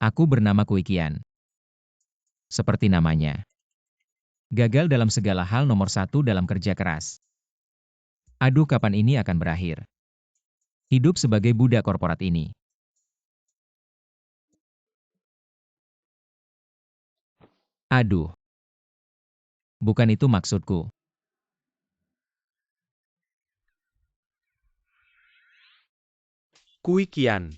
Aku bernama Kui Qian. Seperti namanya. Gagal dalam segala hal nomor satu dalam kerja keras. Aduh, kapan ini akan berakhir? Hidup sebagai budak korporat ini. Aduh, bukan itu maksudku. Kui Qian.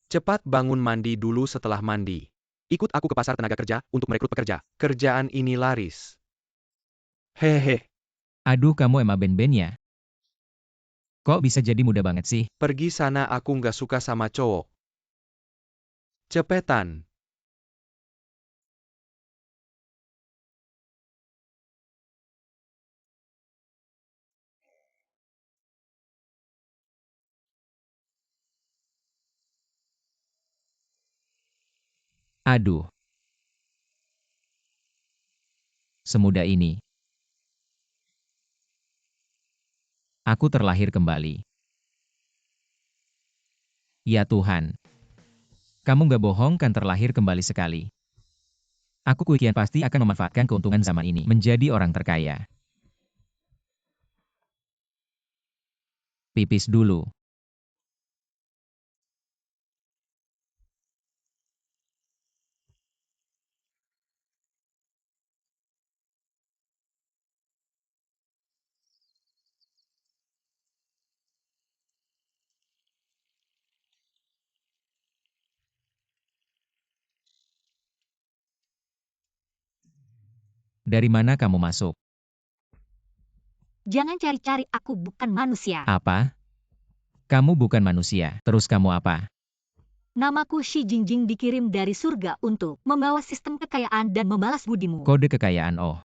Cepat bangun, mandi dulu. Setelah mandi, ikut aku ke pasar tenaga kerja untuk merekrut pekerja. Kerjaan ini laris. Hehe, Aduh, kamu emang ben-ben ya? Kok bisa jadi muda banget sih? pergi sana, aku nggak suka sama cowok. Cepetan. Aduh, semudah ini. Aku terlahir kembali. Ya Tuhan. Kamu nggak bohong kan, terlahir kembali sekali. Aku Kui Qian pasti akan memanfaatkan keuntungan zaman ini menjadi orang terkaya. Pipis dulu. Dari mana kamu masuk? Jangan cari-cari, aku bukan manusia. Apa? Kamu bukan manusia, terus kamu apa? Namaku Shi Jingjing, dikirim dari surga untuk membawa sistem kekayaan dan membalas budimu. Kode kekayaan, oh.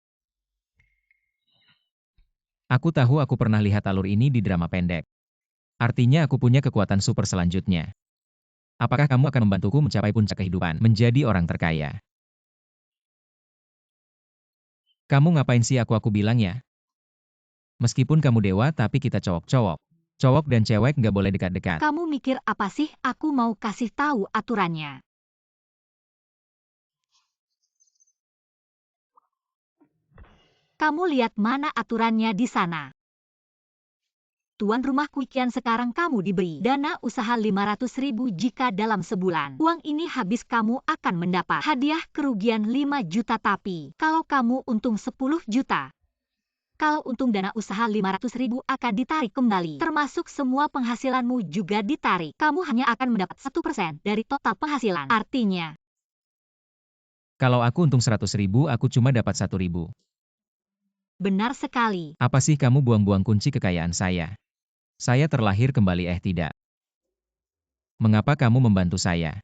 Aku tahu, aku pernah lihat alur ini di drama pendek. Artinya aku punya kekuatan super selanjutnya. Apakah kamu akan membantuku mencapai puncak kehidupan, menjadi orang terkaya? Kamu ngapain sih aku bilang ya? Meskipun kamu dewa, tapi kita cowok-cowok. Cowok dan cewek nggak boleh dekat-dekat. Kamu mikir apa sih? Aku mau kasih tahu aturannya. Kamu lihat mana aturannya di sana. Tuan rumah Kui Qian, sekarang kamu diberi dana usaha 500.000 jika dalam sebulan uang ini habis kamu akan mendapat hadiah kerugian 5 juta, tapi kalau kamu untung 10 juta. Kalau untung dana usaha 500.000 akan ditarik kembali, termasuk semua penghasilanmu juga ditarik. Kamu hanya akan mendapat 1% dari total penghasilan. Artinya, Kalau aku untung 100.000, aku cuma dapat 1.000. benar sekali. Apa sih kamu buang-buang kunci kekayaan saya? Saya terlahir kembali, tidak. Mengapa kamu membantu saya?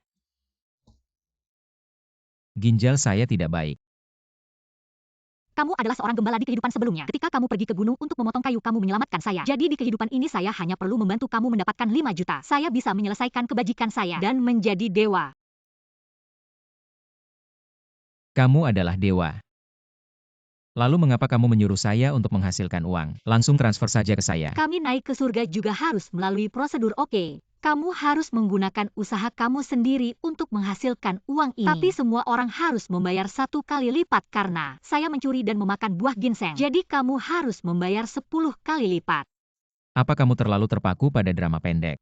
Ginjal saya tidak baik. Kamu adalah seorang gembala di kehidupan sebelumnya. Ketika kamu pergi ke gunung untuk memotong kayu, kamu menyelamatkan saya. Jadi di kehidupan ini saya hanya perlu membantu kamu mendapatkan 5 juta. Saya bisa menyelesaikan kebajikan saya dan menjadi dewa. Kamu adalah dewa. Lalu mengapa kamu menyuruh saya untuk menghasilkan uang? Langsung transfer saja ke saya. Kami naik ke surga juga harus melalui prosedur, oke? Kamu harus menggunakan usaha kamu sendiri untuk menghasilkan uang ini. Tapi semua orang harus membayar 1 kali lipat karena saya mencuri dan memakan buah ginseng. Jadi kamu harus membayar 10 kali lipat. Apa kamu terlalu terpaku pada drama pendek?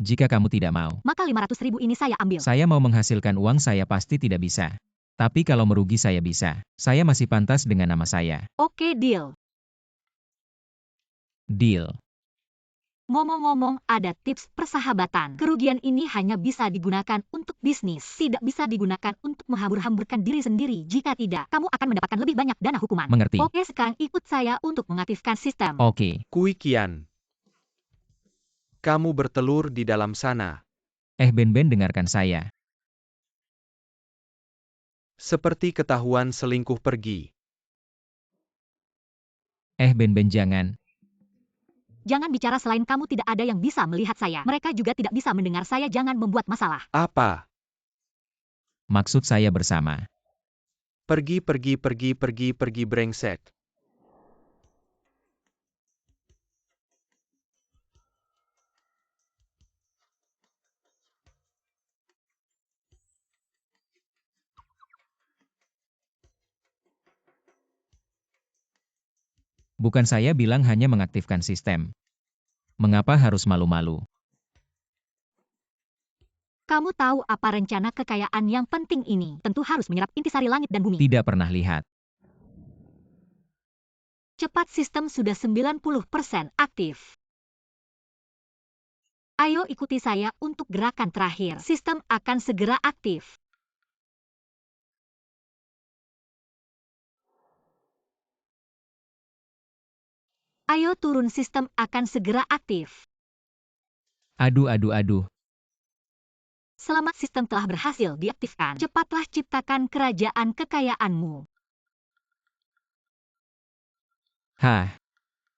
Jika kamu tidak mau, Maka 500.000 ini saya ambil. saya mau menghasilkan uang, saya pasti tidak bisa. Tapi kalau merugi saya bisa. Saya masih pantas dengan nama saya. Oke, deal. Deal. Ngomong-ngomong, ada tips persahabatan. Kerugian ini hanya bisa digunakan untuk bisnis. Tidak bisa digunakan untuk menghambur-hamburkan diri sendiri. Jika tidak, kamu akan mendapatkan lebih banyak dana hukuman. Mengerti? Oke, sekarang ikut saya untuk mengaktifkan sistem. Oke. Kui Qian. Kamu bertelur di dalam sana. Ben-ben, dengarkan saya. Seperti ketahuan selingkuh, pergi. Ben-ben, jangan. Jangan bicara selain kamu, tidak ada yang bisa melihat saya. Mereka juga tidak bisa mendengar saya, jangan membuat masalah. Apa? Maksud saya bersama. Pergi, brengsek. Bukan saya bilang hanya mengaktifkan sistem. Mengapa harus malu-malu? Kamu tahu apa rencana kekayaan yang penting ini? Tentu harus menyerap intisari langit dan bumi. Tidak pernah lihat. Cepat sistem sudah 90% aktif. Ayo ikuti saya untuk gerakan terakhir. Sistem akan segera aktif. Ayo turun, sistem akan segera aktif. Aduh. Selamat, sistem telah berhasil diaktifkan. Cepatlah ciptakan kerajaan kekayaanmu. Hah,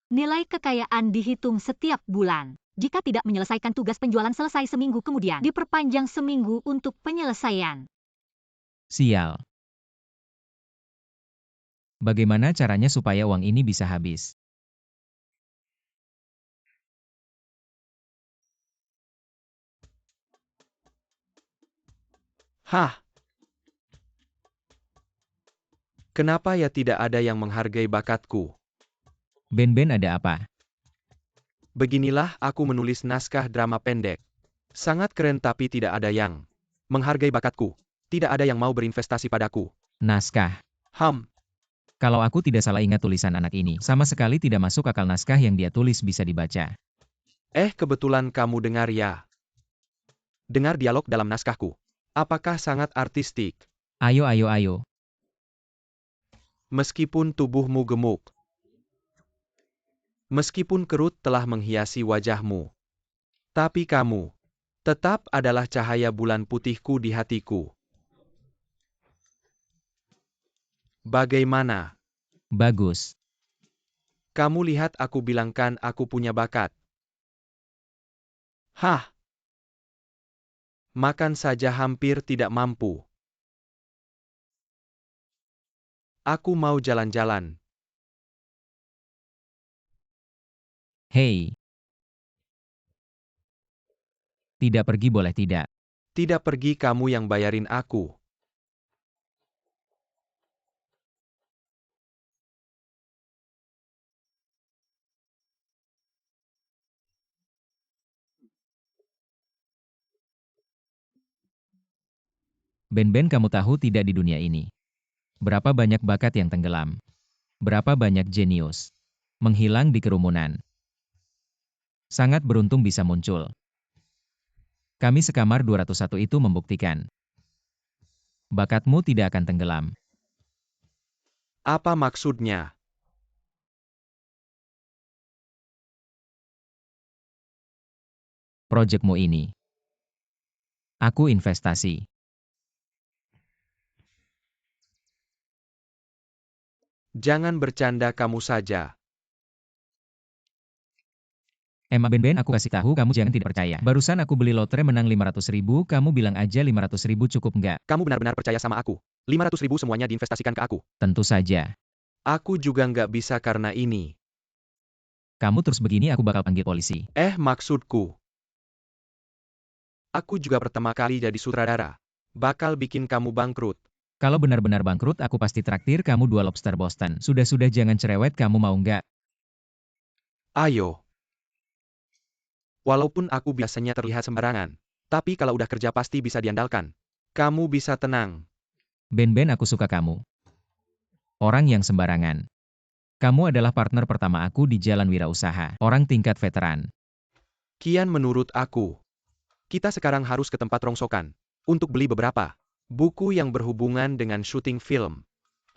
Nilai kekayaan dihitung setiap bulan. Jika tidak menyelesaikan tugas penjualan selesai seminggu kemudian, diperpanjang seminggu untuk penyelesaian. sial. Bagaimana caranya supaya uang ini bisa habis? Hah? Kenapa ya tidak ada yang menghargai bakatku? Ben ada apa? Beginilah aku menulis naskah drama pendek. Sangat keren tapi tidak ada yang menghargai bakatku. Tidak ada yang mau berinvestasi padaku. Naskah. Kalau aku tidak salah ingat tulisan anak ini, sama sekali tidak masuk akal naskah yang dia tulis bisa dibaca. kebetulan kamu dengar ya. Dengar dialog dalam naskahku. Apakah sangat artistik? Ayo. Meskipun tubuhmu gemuk. Meskipun kerut telah menghiasi wajahmu. Tapi kamu tetap adalah cahaya bulan putihku di hatiku. Bagaimana? Bagus. Kamu lihat aku bilangkan aku punya bakat. Hah? Makan saja hampir tidak mampu. Aku mau jalan-jalan. Hei. Tidak pergi boleh tidak? Tidak pergi, kamu yang bayarin aku. Ben kamu tahu tidak di dunia ini. Berapa banyak bakat yang tenggelam. Berapa banyak jenius. Menghilang di kerumunan. Sangat beruntung bisa muncul. Kami sekamar 201 itu membuktikan. Bakatmu tidak akan tenggelam. Apa maksudnya? Proyekmu ini. Aku investasi. Jangan bercanda kamu saja. Emma Ben aku kasih tahu kamu jangan tidak percaya. Barusan aku beli lotre menang 500.000, kamu bilang aja 500.000 cukup nggak? Kamu benar-benar percaya sama aku. 500.000 semuanya diinvestasikan ke aku. Tentu saja. Aku juga nggak bisa karena ini. Kamu terus begini aku bakal panggil polisi. Maksudku. Aku juga pertama kali jadi sutradara. Bakal bikin kamu bangkrut. Kalau benar-benar bangkrut aku pasti traktir kamu 2 lobster Boston. Sudah jangan cerewet, kamu mau nggak? Ayo. Walaupun aku biasanya terlihat sembarangan. Tapi kalau udah kerja pasti bisa diandalkan. Kamu bisa tenang. Ben aku suka kamu. Orang yang sembarangan. Kamu adalah partner pertama aku di jalan wirausaha. Orang tingkat veteran. Kian menurut aku. Kita sekarang harus ke tempat rongsokan. Untuk beli beberapa buku yang berhubungan dengan syuting film.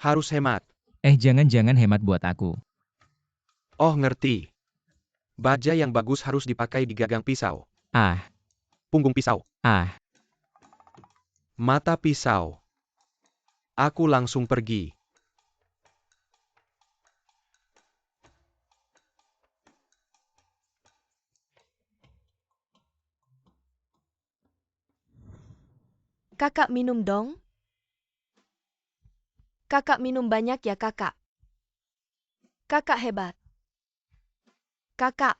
Harus hemat. Jangan hemat buat aku. Oh ngerti. Baja yang bagus harus dipakai di gagang pisau. Punggung pisau. Mata pisau. Aku langsung pergi. Kakak minum dong. Kakak minum banyak ya kakak. Kakak hebat. Kakak.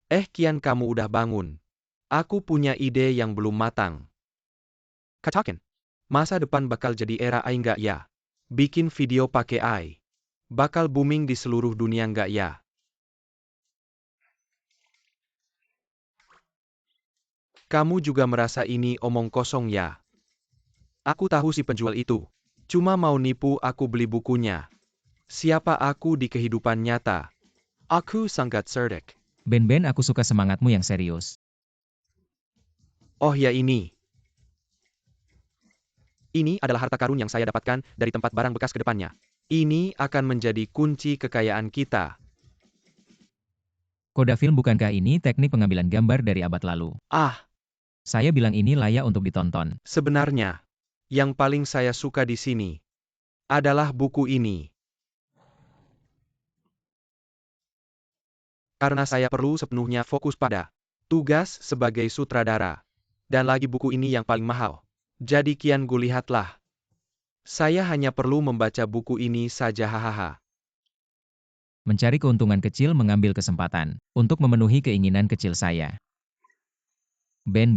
Kian kamu udah bangun. Aku punya ide yang belum matang. Katakan, masa depan bakal jadi era AI nggak ya? Bikin video pakai AI. Bakal booming di seluruh dunia nggak ya? Kamu juga merasa ini omong kosong ya? Aku tahu si penjual itu. Cuma mau nipu aku beli bukunya. Siapa aku di kehidupan nyata? Aku sangat cerdik. Ben, aku suka semangatmu yang serius. Oh ya ini. Ini adalah harta karun yang saya dapatkan dari tempat barang bekas ke depannya. Ini akan menjadi kunci kekayaan kita. Koda film, bukankah ini teknik pengambilan gambar dari abad lalu? Ah, Saya bilang ini layak untuk ditonton. sebenarnya, yang paling saya suka di sini adalah buku ini. Karena saya perlu sepenuhnya fokus pada tugas sebagai sutradara. Dan lagi buku ini yang paling mahal. Jadi kian gue lihatlah. Saya hanya perlu membaca buku ini saja hahaha. Mencari keuntungan kecil, mengambil kesempatan untuk memenuhi keinginan kecil saya. Ben.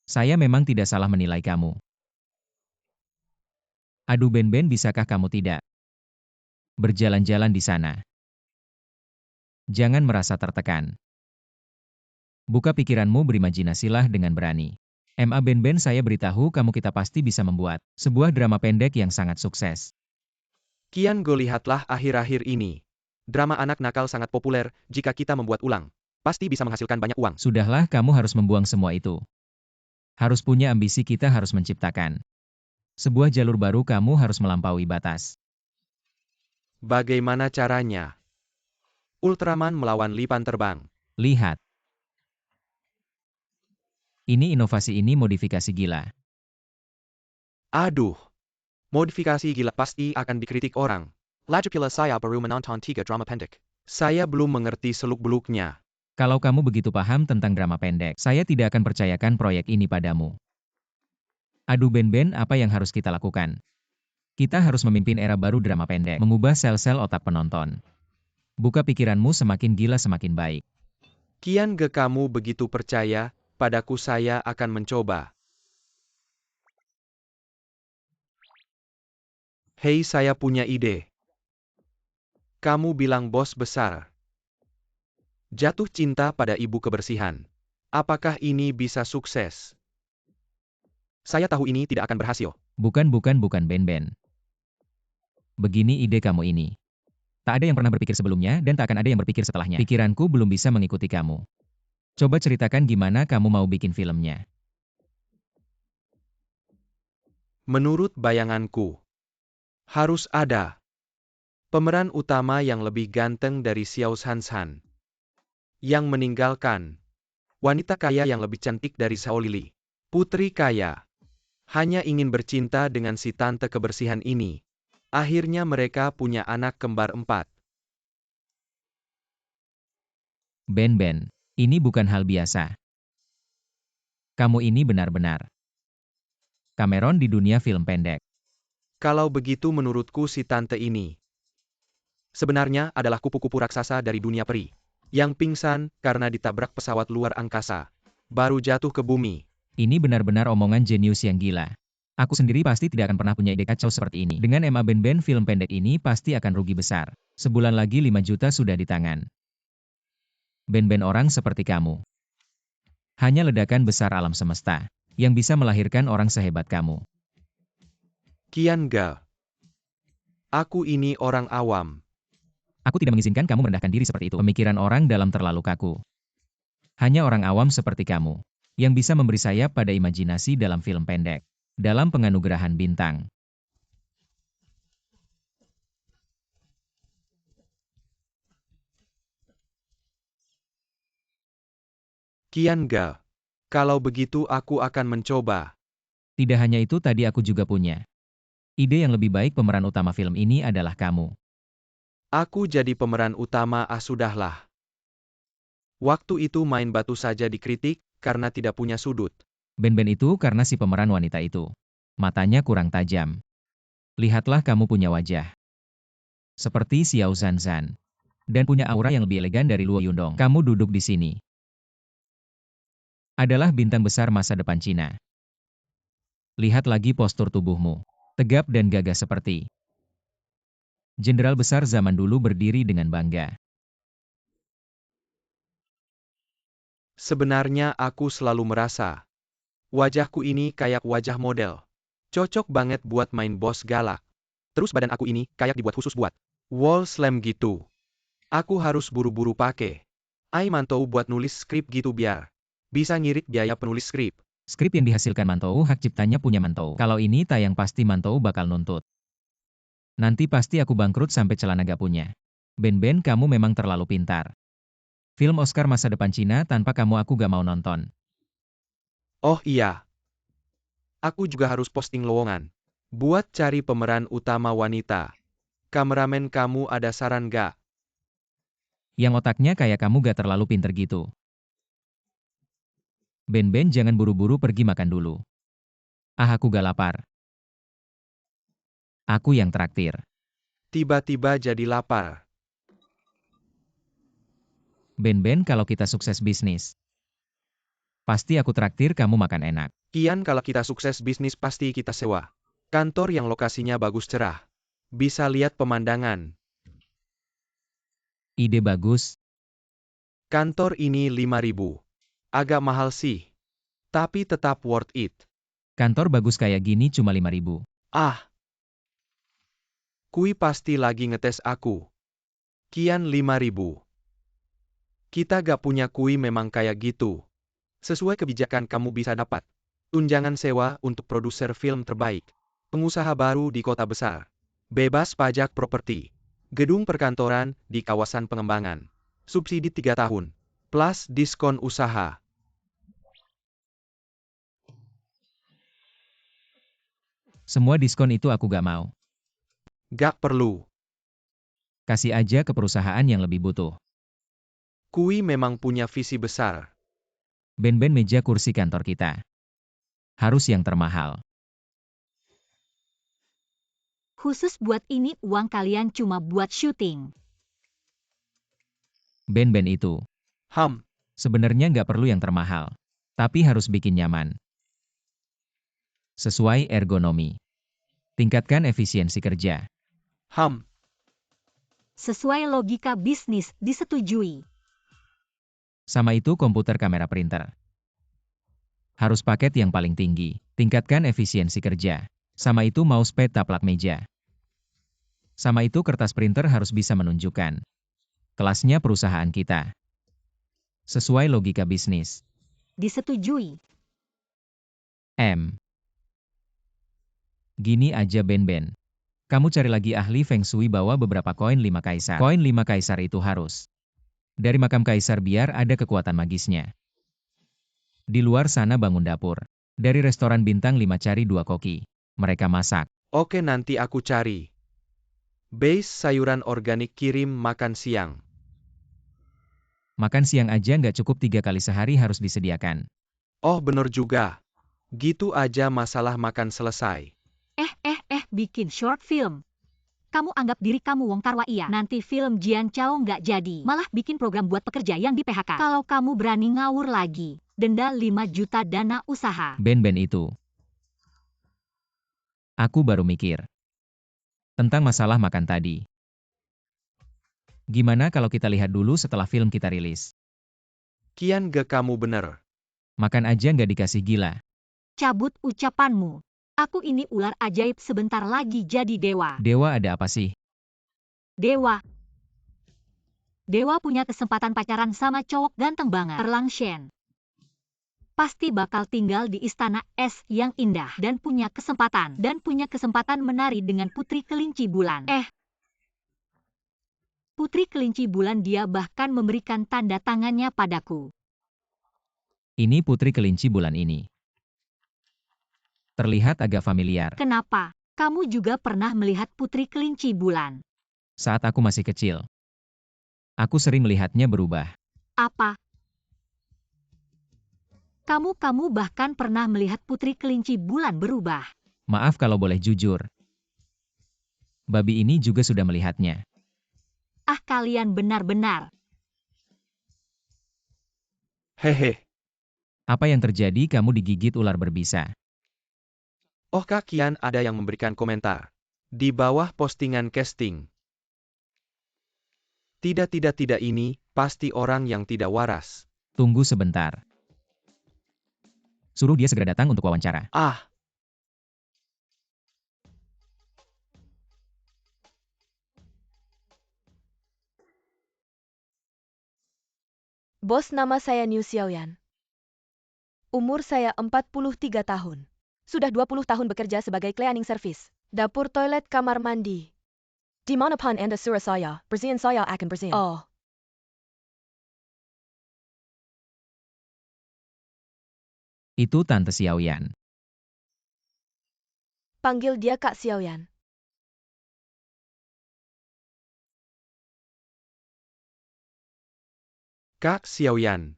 Saya memang tidak salah menilai kamu. Aduh Ben, bisakah kamu tidak berjalan-jalan di sana? Jangan merasa tertekan. Buka pikiranmu, berimajinasilah dengan berani. Ben, saya beritahu kamu, kita pasti bisa membuat sebuah drama pendek yang sangat sukses. Kian gue lihatlah akhir-akhir ini. Drama anak nakal sangat populer, jika kita membuat ulang. Pasti bisa menghasilkan banyak uang. Sudahlah, kamu harus membuang semua itu. Harus punya ambisi, kita harus menciptakan sebuah jalur baru, kamu harus melampaui batas. Bagaimana caranya? Ultraman melawan Lipan terbang. Lihat. Ini inovasi, ini modifikasi gila. Aduh. Modifikasi gila pasti akan dikritik orang. Lagi pula saya baru menonton 3 drama pendek. Saya belum mengerti seluk-beluknya. Kalau kamu begitu paham tentang drama pendek, saya tidak akan percayakan proyek ini padamu. Aduh Ben, apa yang harus kita lakukan? Kita harus memimpin era baru drama pendek, mengubah sel-sel otak penonton. Buka pikiranmu, semakin gila semakin baik. Kian ge kamu begitu percaya, padaku saya akan mencoba. Hei, saya punya ide. Kamu bilang bos besar. Jatuh cinta pada ibu kebersihan. Apakah ini bisa sukses? Saya tahu ini tidak akan berhasil. Bukan Ben. Begini ide kamu ini. Tak ada yang pernah berpikir sebelumnya dan tak akan ada yang berpikir setelahnya. Pikiranku belum bisa mengikuti kamu. Coba ceritakan gimana kamu mau bikin filmnya. Menurut bayanganku, harus ada pemeran utama yang lebih ganteng dari Xiao Shan, yang meninggalkan wanita kaya yang lebih cantik dari Xiao Lili. Putri kaya hanya ingin bercinta dengan si tante kebersihan ini. Akhirnya mereka punya anak kembar 4. Ben, ini bukan hal biasa. Kamu ini benar-benar Cameron di dunia film pendek. Kalau begitu menurutku si tante ini sebenarnya adalah kupu-kupu raksasa dari dunia peri, yang pingsan karena ditabrak pesawat luar angkasa, baru jatuh ke bumi. Ini benar-benar omongan jenius yang gila. Aku sendiri pasti tidak akan pernah punya ide kacau seperti ini. Dengan Ben, film pendek ini pasti akan rugi besar. Sebulan lagi 5 juta sudah di tangan. Ben, orang seperti kamu. Hanya ledakan besar alam semesta, yang bisa melahirkan orang sehebat kamu. Kian ga. Aku ini orang awam. Aku tidak mengizinkan kamu merendahkan diri seperti itu. Pemikiran orang dalam terlalu kaku. Hanya orang awam seperti kamu yang bisa memberi sayap pada imajinasi dalam film pendek, dalam penganugerahan bintang. Kian ga. Kalau begitu aku akan mencoba. Tidak hanya itu, tadi aku juga punya ide yang lebih baik. Pemeran utama film ini adalah kamu. Aku jadi pemeran utama, sudahlah. Waktu itu main batu saja dikritik, karena tidak punya sudut. Ben itu karena si pemeran wanita itu. Matanya kurang tajam. Lihatlah, kamu punya wajah seperti Xiao Zhan. dan punya aura yang lebih elegan dari Luo Yundong. Kamu duduk di sini. Adalah bintang besar masa depan Cina. Lihat lagi postur tubuhmu. Tegap dan gagah seperti jenderal besar zaman dulu berdiri dengan bangga. Sebenarnya aku selalu merasa, wajahku ini kayak wajah model. Cocok banget buat main bos galak. Terus badan aku ini kayak dibuat khusus buat wall slam gitu. Aku harus buru-buru pakai mantou buat nulis skrip gitu biar bisa ngirit biaya penulis skrip. Skrip yang dihasilkan Mantou hak ciptanya punya Mantou. Kalau ini tayang pasti Mantou bakal nuntut. Nanti pasti aku bangkrut sampai celana gak punya. Ben, kamu memang terlalu pintar. Film Oscar masa depan Cina tanpa kamu aku gak mau nonton. Oh iya. Aku juga harus posting lowongan. Buat cari pemeran utama wanita. Kameramen kamu ada saran gak? Yang otaknya kayak kamu gak terlalu pinter gitu. Ben, jangan buru-buru pergi makan dulu. Aku gak lapar. Aku yang traktir. Tiba-tiba jadi lapar. Ben, kalau kita sukses bisnis. Pasti aku traktir kamu makan enak. Kian kalau kita sukses bisnis pasti kita sewa kantor yang lokasinya bagus cerah. Bisa lihat pemandangan. Ide bagus. Kantor ini 5.000. Agak mahal sih. Tapi tetap worth it. Kantor bagus kayak gini cuma 5.000. Ah. Kui pasti lagi ngetes aku. Kian 5.000. Kita gak punya kui memang kayak gitu. Sesuai kebijakan kamu bisa dapat tunjangan sewa untuk produser film terbaik. Pengusaha baru di kota besar. Bebas pajak properti. Gedung perkantoran di kawasan pengembangan. Subsidi 3 tahun. Plus diskon usaha. Semua diskon itu aku gak mau. Gak perlu. Kasih aja ke perusahaan yang lebih butuh. Kui memang punya visi besar. Ben, meja kursi kantor kita. Harus yang termahal. Khusus buat ini uang kalian cuma buat syuting. Ben itu. Sebenarnya nggak perlu yang termahal. Tapi harus bikin nyaman. Sesuai ergonomi. Tingkatkan efisiensi kerja. Sesuai logika bisnis disetujui. Sama itu komputer kamera printer. Harus paket yang paling tinggi. Tingkatkan efisiensi kerja. Sama itu mousepad taplak meja. Sama itu kertas printer harus bisa menunjukkan kelasnya perusahaan kita. Sesuai logika bisnis. Disetujui. Gini aja Ben. Kamu cari lagi ahli Feng Shui bawa beberapa koin 5 kaisar. Koin 5 kaisar itu harus dari makam kaisar biar ada kekuatan magisnya. Di luar sana bangun dapur. Dari restoran bintang 5 cari 2 koki. Mereka masak. Oke nanti aku cari. Base sayuran organik kirim makan siang. Makan siang aja nggak cukup 3 kali sehari harus disediakan. Oh bener juga. Gitu aja masalah makan selesai. Bikin short film. Kamu anggap diri kamu Wong Tarwa iya. Nanti film Jian Chao nggak jadi. Malah bikin program buat pekerja yang di PHK. Kalau kamu berani ngawur lagi, denda 5 juta dana usaha. Ben itu. Aku baru mikir tentang masalah makan tadi. Gimana kalau kita lihat dulu setelah film kita rilis? Kian ge kamu bener. Makan aja nggak dikasih gila. Cabut ucapanmu. Aku ini ular ajaib sebentar lagi jadi dewa. Dewa ada apa sih? Dewa punya kesempatan pacaran sama cowok ganteng banget. Erlang Shen. Pasti bakal tinggal di istana es yang indah. Dan punya kesempatan menari dengan Putri Kelinci Bulan. Putri Kelinci Bulan dia bahkan memberikan tanda tangannya padaku. Ini Putri Kelinci Bulan ini. Terlihat agak familiar. Kenapa? Kamu juga pernah melihat Putri Kelinci Bulan? Saat aku masih kecil. Aku sering melihatnya berubah. Apa? Kamu bahkan pernah melihat Putri Kelinci Bulan berubah? Maaf kalau boleh jujur. Babi ini juga sudah melihatnya. Ah, kalian benar-benar. Hehe. Apa yang terjadi, kamu digigit ular berbisa? Oh Kak Kian, ada yang memberikan komentar. Di bawah postingan casting. Tidak, ini pasti orang yang tidak waras. Tunggu sebentar. Suruh dia segera datang untuk wawancara. Ah, Bos, nama saya Niu Xiaoyan. Umur saya 43 tahun. Sudah 20 tahun bekerja sebagai cleaning service. Dapur, toilet, kamar mandi. Di mana pun Anda suruh saya, bersihin saya akan bersihin. Oh, Itu Tante Xiaoyan. panggil dia Kak Xiaoyan. Kak Xiaoyan.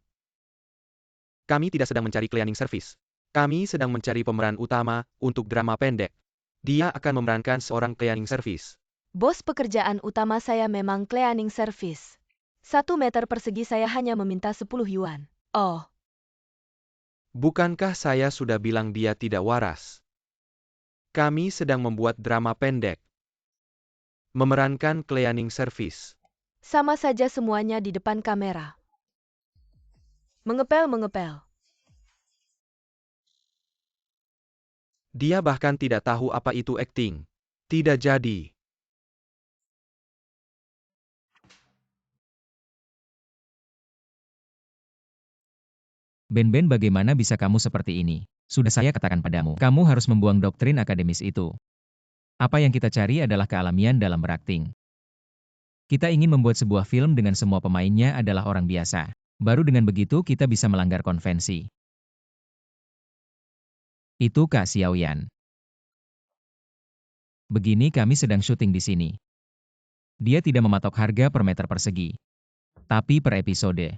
Kami tidak sedang mencari cleaning service. Kami sedang mencari pemeran utama untuk drama pendek. Dia akan memerankan seorang cleaning service. Bos, pekerjaan utama saya memang cleaning service. 1 meter persegi saya hanya meminta 10 yuan. Oh, Bukankah saya sudah bilang dia tidak waras? Kami sedang membuat drama pendek. Memerankan cleaning service. sama saja semuanya di depan kamera. Mengepel. Dia bahkan tidak tahu apa itu acting. Tidak jadi. Ben, bagaimana bisa kamu seperti ini? Sudah saya katakan padamu, kamu harus membuang doktrin akademis itu. Apa yang kita cari adalah kealamian dalam berakting. Kita ingin membuat sebuah film dengan semua pemainnya adalah orang biasa. Baru dengan begitu kita bisa melanggar konvensi. Itu Kak Xiaoyan. Begini, kami sedang syuting di sini. Dia tidak mematok harga per meter persegi, tapi per episode.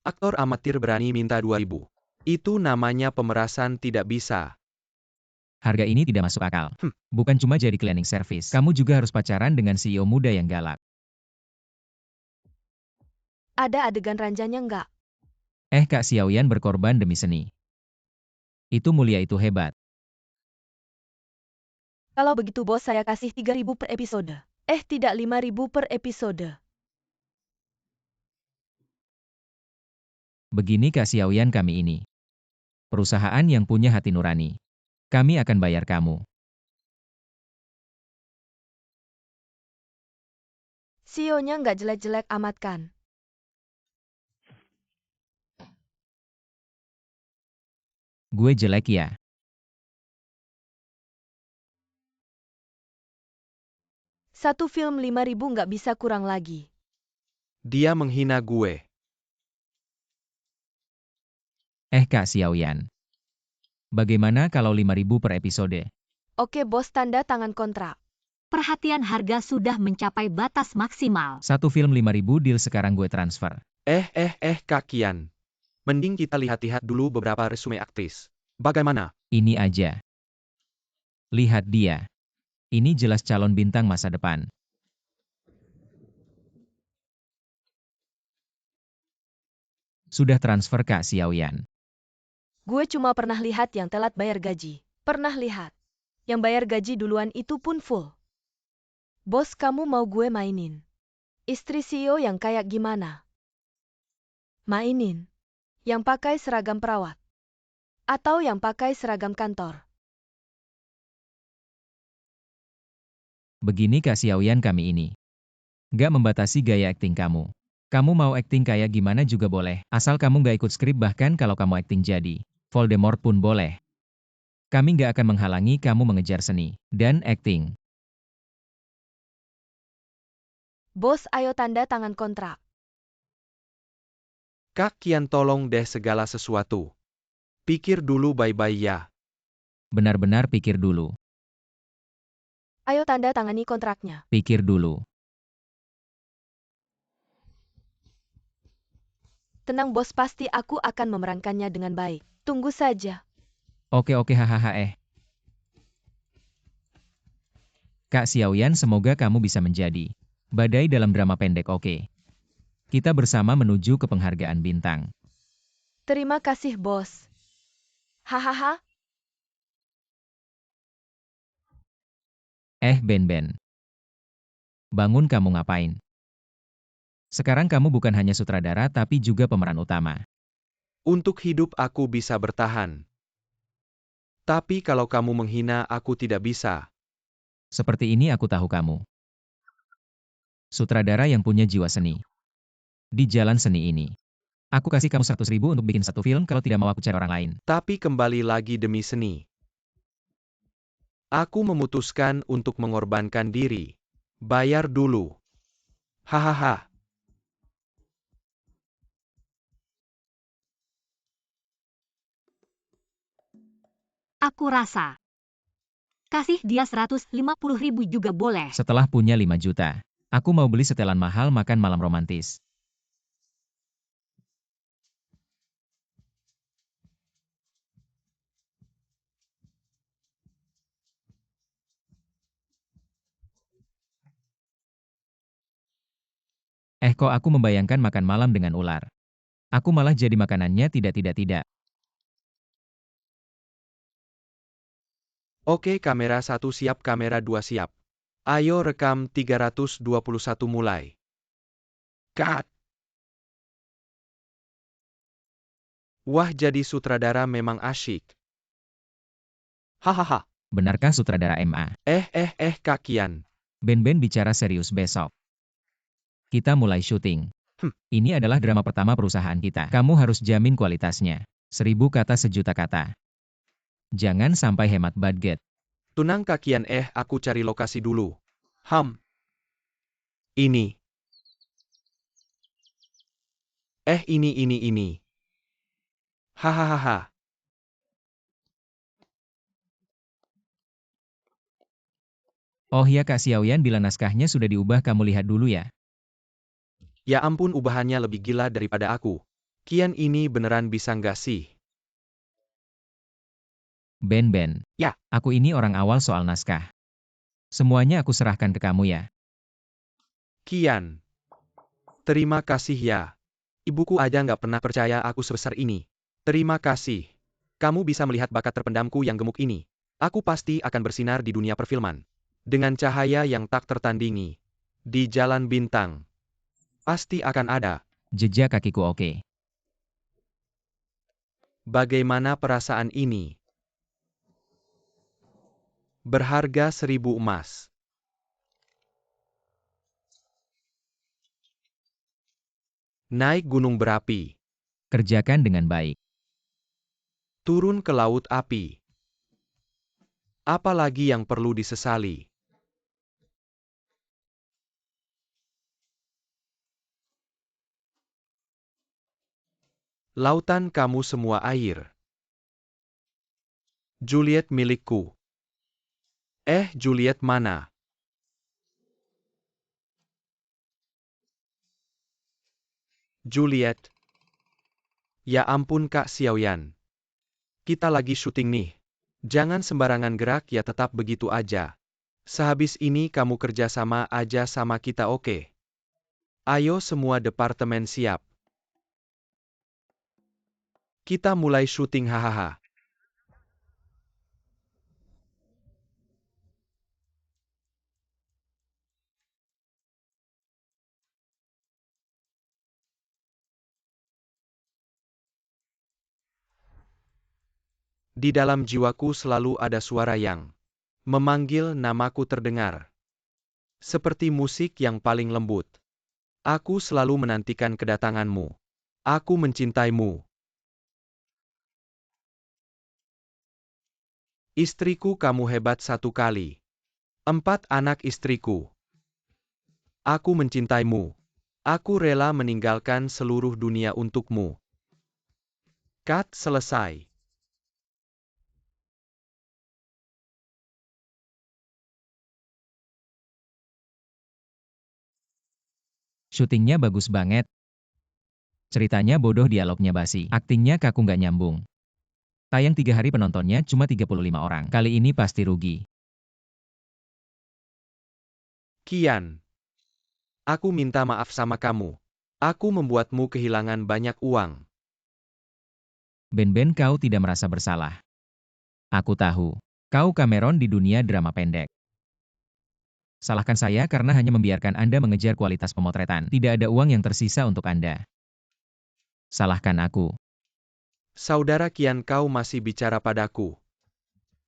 Aktor amatir berani minta 2.000. Itu namanya pemerasan, tidak bisa. Harga ini tidak masuk akal. Bukan cuma jadi cleaning service, kamu juga harus pacaran dengan CEO muda yang galak. Ada adegan ranjanya nggak? Kak Xiaoyan berkorban demi seni. Itu mulia, itu hebat. Kalau begitu bos, saya kasih 3.000 per episode. Tidak, 5.000 per episode. Begini Kak Xiaoyan, kami ini perusahaan yang punya hati nurani. Kami akan bayar kamu. CEO-nya nggak jelek-jelek amat kan? Gue jelek ya? Satu film 5.000 nggak bisa kurang lagi. Dia menghina gue. Kak Xiaoyan. Bagaimana kalau 5.000 per episode? Oke bos, tanda tangan kontrak. Perhatian, harga sudah mencapai batas maksimal. Satu film 5.000 deal, sekarang gue transfer. Kak Kian. Mending kita lihat-lihat dulu beberapa resume aktris. Bagaimana? Ini aja. Lihat dia. Ini jelas calon bintang masa depan. Sudah transfer Kak Xiaoyan. Gue cuma pernah lihat yang telat bayar gaji. Pernah lihat. Yang bayar gaji duluan itu pun full. Bos, kamu mau gue mainin istri CEO yang kayak gimana? Mainin yang pakai seragam perawat. Atau yang pakai seragam kantor. Begini Kak Xiaoyan, kami ini nggak membatasi gaya akting kamu. Kamu mau akting kayak gimana juga boleh, asal kamu nggak ikut skrip. Bahkan kalau kamu akting jadi Voldemort pun boleh. Kami nggak akan menghalangi kamu mengejar seni dan akting. Bos, ayo tanda tangan kontrak. Kak Kian, tolong deh segala sesuatu. Pikir dulu baik-baik ya. Benar-benar pikir dulu. Ayo tanda tangani kontraknya. Pikir dulu. Tenang bos, pasti aku akan memerankannya dengan baik. Tunggu saja. Oke hahaha Kak Xiaoyan, semoga kamu bisa menjadi badai dalam drama pendek. Oke. Kita bersama menuju ke penghargaan bintang. Terima kasih, bos. Hahaha, Ben. Bangun, kamu ngapain? Sekarang kamu bukan hanya sutradara tapi juga pemeran utama. Untuk hidup aku bisa bertahan. Tapi kalau kamu menghina aku tidak bisa. Seperti ini aku tahu kamu. Sutradara yang punya jiwa seni. Di jalan seni ini. Aku kasih kamu 100.000 untuk bikin satu film, kalau tidak mau aku cari orang lain. Tapi kembali lagi demi seni. Aku memutuskan untuk mengorbankan diri. Bayar dulu. Hahaha. Aku rasa. Kasih dia 150.000 juga boleh. Setelah punya 5 juta, aku mau beli setelan mahal, makan malam romantis. Kok aku membayangkan makan malam dengan ular. Aku malah jadi makanannya. Tidak. Oke, kamera 1 siap, kamera 2 siap. Ayo rekam 321 mulai. Cut. Wah, jadi sutradara memang asyik. Hahaha. Benarkah sutradara MA? Kak Kian. Ben bicara serius besok. Kita mulai syuting. Ini adalah drama pertama perusahaan kita. Kamu harus jamin kualitasnya. 1000 kata sejuta kata. Jangan sampai hemat budget. Tunang Kak Kian, aku cari lokasi dulu. Ini. Ini. Hahaha. Oh ya Kak Xiaoyan, bila naskahnya sudah diubah kamu lihat dulu ya. Ya ampun, ubahannya lebih gila daripada aku. Kian, ini beneran bisa nggak sih? Ben. Ya. Aku ini orang awal soal naskah. Semuanya aku serahkan ke kamu ya. Kian. Terima kasih ya. Ibuku aja nggak pernah percaya aku sebesar ini. Terima kasih. Kamu bisa melihat bakat terpendamku yang gemuk ini. Aku pasti akan bersinar di dunia perfilman. Dengan cahaya yang tak tertandingi. Di jalan bintang. Pasti akan ada. Jejak kakiku. Oke. Bagaimana perasaan ini? Berharga 1000 emas. Naik gunung berapi. Kerjakan dengan baik. Turun ke laut api. Apalagi yang perlu disesali? Lautan kamu semua air. Juliet milikku. Juliet mana? Juliet. Ya ampun Kak Xiaoyan. Kita lagi syuting nih. Jangan sembarangan gerak ya, tetap begitu aja. Sehabis ini kamu kerja sama aja sama kita, oke? Ayo semua departemen siap. Kita mulai syuting, hahaha. Di dalam jiwaku selalu ada suara yang memanggil namaku terdengar. Seperti musik yang paling lembut. Aku selalu menantikan kedatanganmu. Aku mencintaimu. Istriku, kamu hebat sekali. 4 anak istriku. Aku mencintaimu. Aku rela meninggalkan seluruh dunia untukmu. Cut, selesai. Syutingnya bagus banget. Ceritanya bodoh, dialognya basi. Aktingnya kaku nggak nyambung. Tayang 3 hari penontonnya cuma 35 orang. Kali ini pasti rugi. Kian, aku minta maaf sama kamu. Aku membuatmu kehilangan banyak uang. Ben-Ben, kau tidak merasa bersalah. Aku tahu. Kau Cameron di dunia drama pendek. Salahkan saya karena hanya membiarkan Anda mengejar kualitas pemotretan. Tidak ada uang yang tersisa untuk Anda. Salahkan aku. Saudara Kian, kau masih bicara padaku.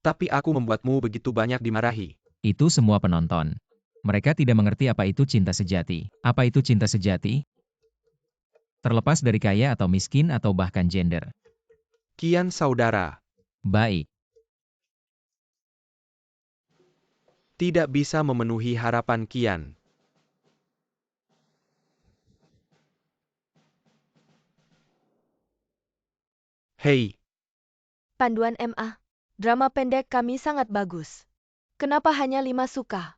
Tapi aku membuatmu begitu banyak dimarahi. Itu semua penonton. Mereka tidak mengerti apa itu cinta sejati. Apa itu cinta sejati? Terlepas dari kaya atau miskin atau bahkan gender. Kian saudara, Baik. tidak bisa memenuhi harapan Kian. Hei, Panduan MA. Drama pendek kami sangat bagus. Kenapa hanya 5 suka?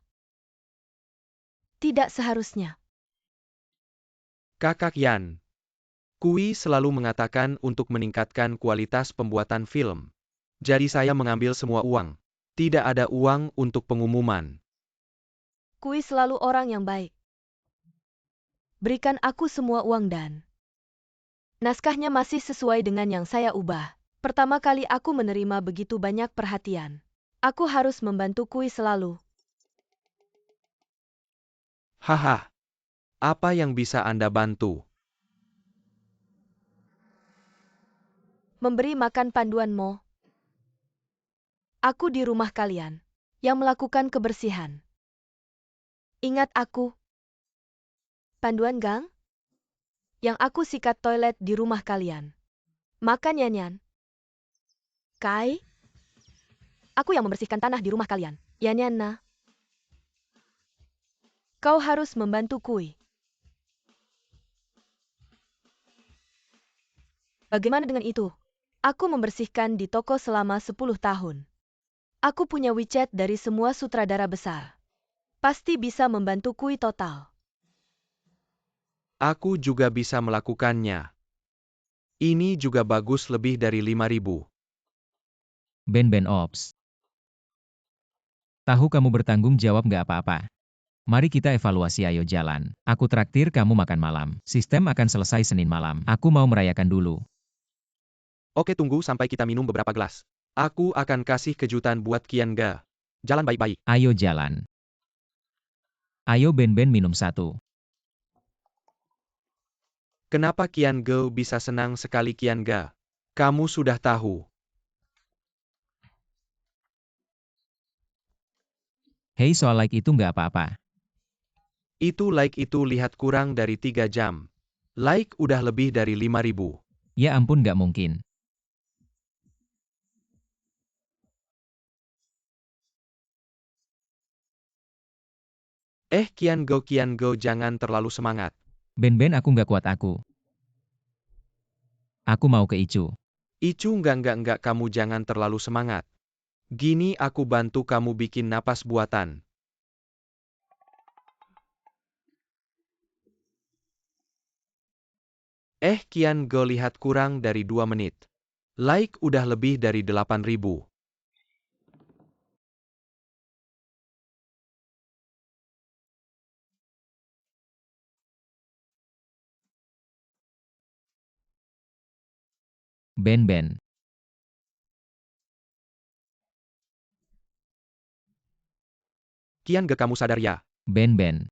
Tidak seharusnya. Kakak Yan. Kui selalu mengatakan untuk meningkatkan kualitas pembuatan film. Jadi saya mengambil semua uang. Tidak ada uang untuk pengumuman. Kui selalu orang yang baik. Berikan aku semua uang dan naskahnya masih sesuai dengan yang saya ubah. Pertama kali aku menerima begitu banyak perhatian. Aku harus membantu Kui selalu. Haha. Apa yang bisa Anda bantu? Memberi makan Panduan Mo. Aku di rumah kalian yang melakukan kebersihan. Ingat aku. Panduan Gang? Yang aku sikat toilet di rumah kalian. Makan Yanyan. Kai? Aku yang membersihkan tanah di rumah kalian. Yanyan na. Kau harus membantu Kui. Bagaimana dengan itu? Aku membersihkan di toko selama 10 tahun. Aku punya WeChat dari semua sutradara besar. Pasti bisa membantu Kui total. Aku juga bisa melakukannya. Ini juga bagus lebih dari 5.000. Ben-Ben Ops. Tahu kamu bertanggung jawab nggak apa-apa. Mari kita evaluasi, ayo jalan. Aku traktir kamu makan malam. Sistem akan selesai Senin malam. Aku mau merayakan dulu. Oke, tunggu sampai kita minum beberapa gelas. Aku akan kasih kejutan buat Kian Ga. Jalan baik-baik. Ayo jalan. Ayo Ben-Ben minum satu. Kenapa Kian Ga bisa senang sekali Kian Ga? Kamu sudah tahu. Hei, soal like itu nggak apa-apa. Itu like itu lihat kurang dari 3 jam. Like udah lebih dari 5.000. Ya ampun, nggak mungkin. Kian Ga jangan terlalu semangat. Ben-Ben, aku nggak kuat aku. Aku mau ke Icu. Icu enggak, kamu jangan terlalu semangat. Gini aku bantu kamu bikin napas buatan. Kian Ga lihat kurang dari 2 menit. Like udah lebih dari 8.000. Ben-Ben. Kian Ga, kamu sadar ya? Ben-Ben.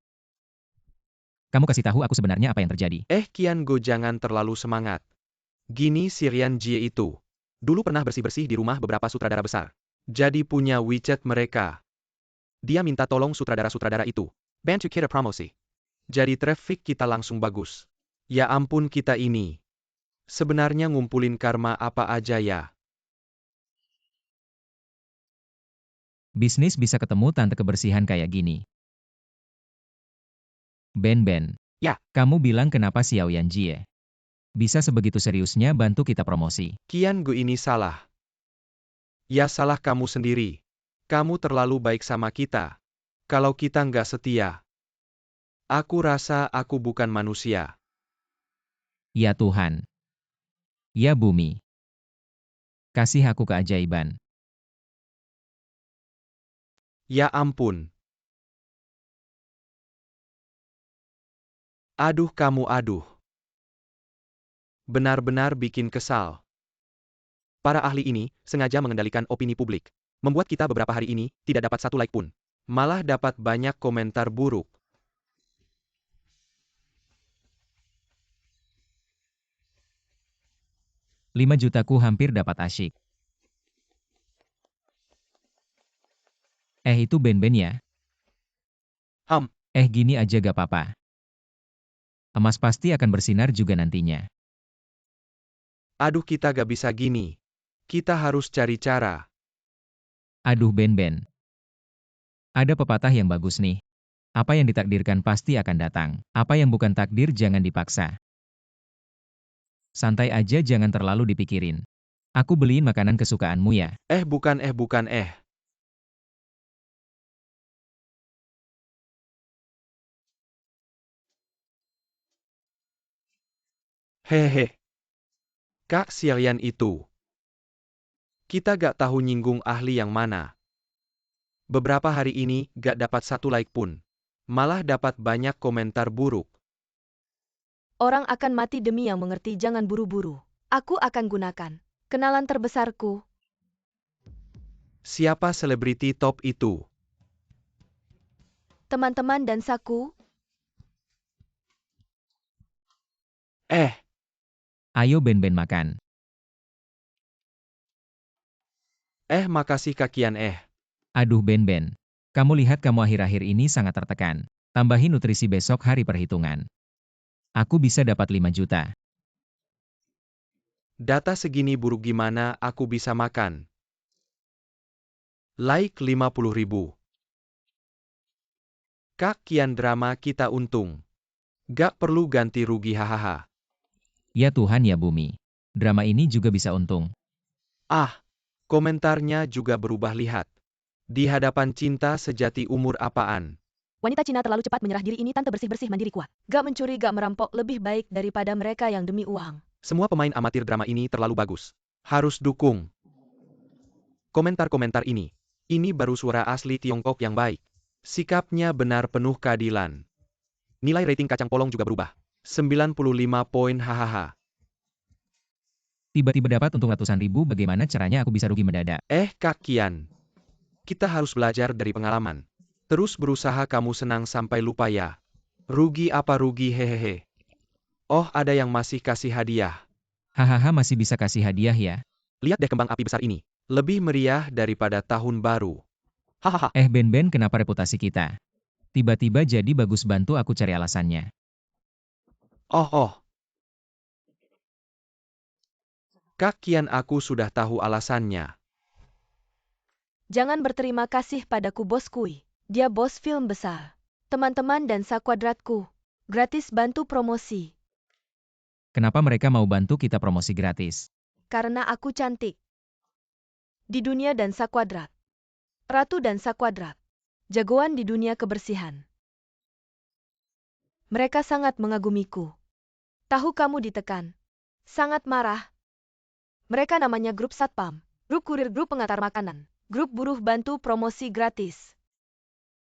Kamu kasih tahu aku sebenarnya apa yang terjadi. Kian Ga jangan terlalu semangat. Gini si Rian Jie itu. Dulu pernah bersih-bersih di rumah beberapa sutradara besar. Jadi punya WeChat mereka. Dia minta tolong sutradara-sutradara itu. Bantu kita promosi. Jadi traffic kita langsung bagus. Ya ampun, kita ini. Sebenarnya ngumpulin karma apa aja ya. Bisnis bisa ketemu tante kebersihan kayak gini. Ben-Ben. Ya. Kamu bilang kenapa Xiao Yanjie bisa sebegitu seriusnya bantu kita promosi. Kian Ga ini salah. Ya salah kamu sendiri. Kamu terlalu baik sama kita. Kalau kita nggak setia. Aku rasa aku bukan manusia. Ya Tuhan. Ya bumi. Kasih aku keajaiban. Ya ampun. Aduh kamu aduh. Benar-benar bikin kesal. Para ahli ini sengaja mengendalikan opini publik. Membuat kita beberapa hari ini tidak dapat 1 like pun. Malah dapat banyak komentar buruk. Rp5 jutaku hampir dapat asyik. Itu Ben-Ben ya? Gini aja gak apa-apa. Emas pasti akan bersinar juga nantinya. Aduh kita gak bisa gini. Kita harus cari cara. Aduh Ben-Ben. Ada pepatah yang bagus nih. Apa yang ditakdirkan pasti akan datang. Apa yang bukan takdir jangan dipaksa. Santai aja jangan terlalu dipikirin. Aku beliin makanan kesukaanmu ya. Bukan. Hehe. Kak Xiaoyan itu. Kita gak tahu nyinggung ahli yang mana. Beberapa hari ini gak dapat 1 like pun. Malah dapat banyak komentar buruk. Orang akan mati demi yang mengerti, jangan buru-buru. Aku akan gunakan kenalan terbesarku. Siapa selebriti top itu? Teman-teman dan saku. Ayo Ben-Ben makan. Makasih kakian Aduh Ben-Ben. Kamu lihat kamu akhir-akhir ini sangat tertekan. Tambahin nutrisi besok hari perhitungan. Aku bisa dapat 5 juta. Data segini buruk gimana aku bisa makan? Like 50.000. Kak kian drama kita untung. Gak perlu ganti rugi hahaha. Ya Tuhan ya bumi. Drama ini juga bisa untung. Komentarnya juga berubah lihat. Di hadapan cinta sejati umur apaan? Wanita Cina terlalu cepat menyerah diri, ini tante bersih-bersih mandiri kuat. Gak mencuri, gak merampok, lebih baik daripada mereka yang demi uang. Semua pemain amatir drama ini terlalu bagus. Harus dukung. Komentar-komentar ini. Ini baru suara asli Tiongkok yang baik. Sikapnya benar penuh keadilan. Nilai rating kacang polong juga berubah. 95 poin hahaha. Tiba-tiba dapat untung ratusan ribu, bagaimana caranya aku bisa rugi mendadak? Kak Kian. Kita harus belajar dari pengalaman. Terus berusaha kamu senang sampai lupa ya. Rugi apa rugi hehehe. Oh ada yang masih kasih hadiah. Hahaha masih bisa kasih hadiah ya? Lihat deh kembang api besar ini. Lebih meriah daripada tahun baru. Hahaha. Ben-Ben kenapa reputasi kita? Tiba-tiba jadi bagus, bantu aku cari alasannya. Kak Kian aku sudah tahu alasannya. Jangan berterima kasih padaku bos Kui. Dia bos film besar. Teman-teman dan sakuadratku. Gratis bantu promosi. Kenapa mereka mau bantu kita promosi gratis? Karena aku cantik. Di dunia dan sakuadrat. Ratu dan sakuadrat. Jagoan di dunia kebersihan. Mereka sangat mengagumiku. Tahu kamu ditekan. Sangat marah. Mereka namanya grup satpam. Grup kurir, grup pengantar makanan. Grup buruh bantu promosi gratis.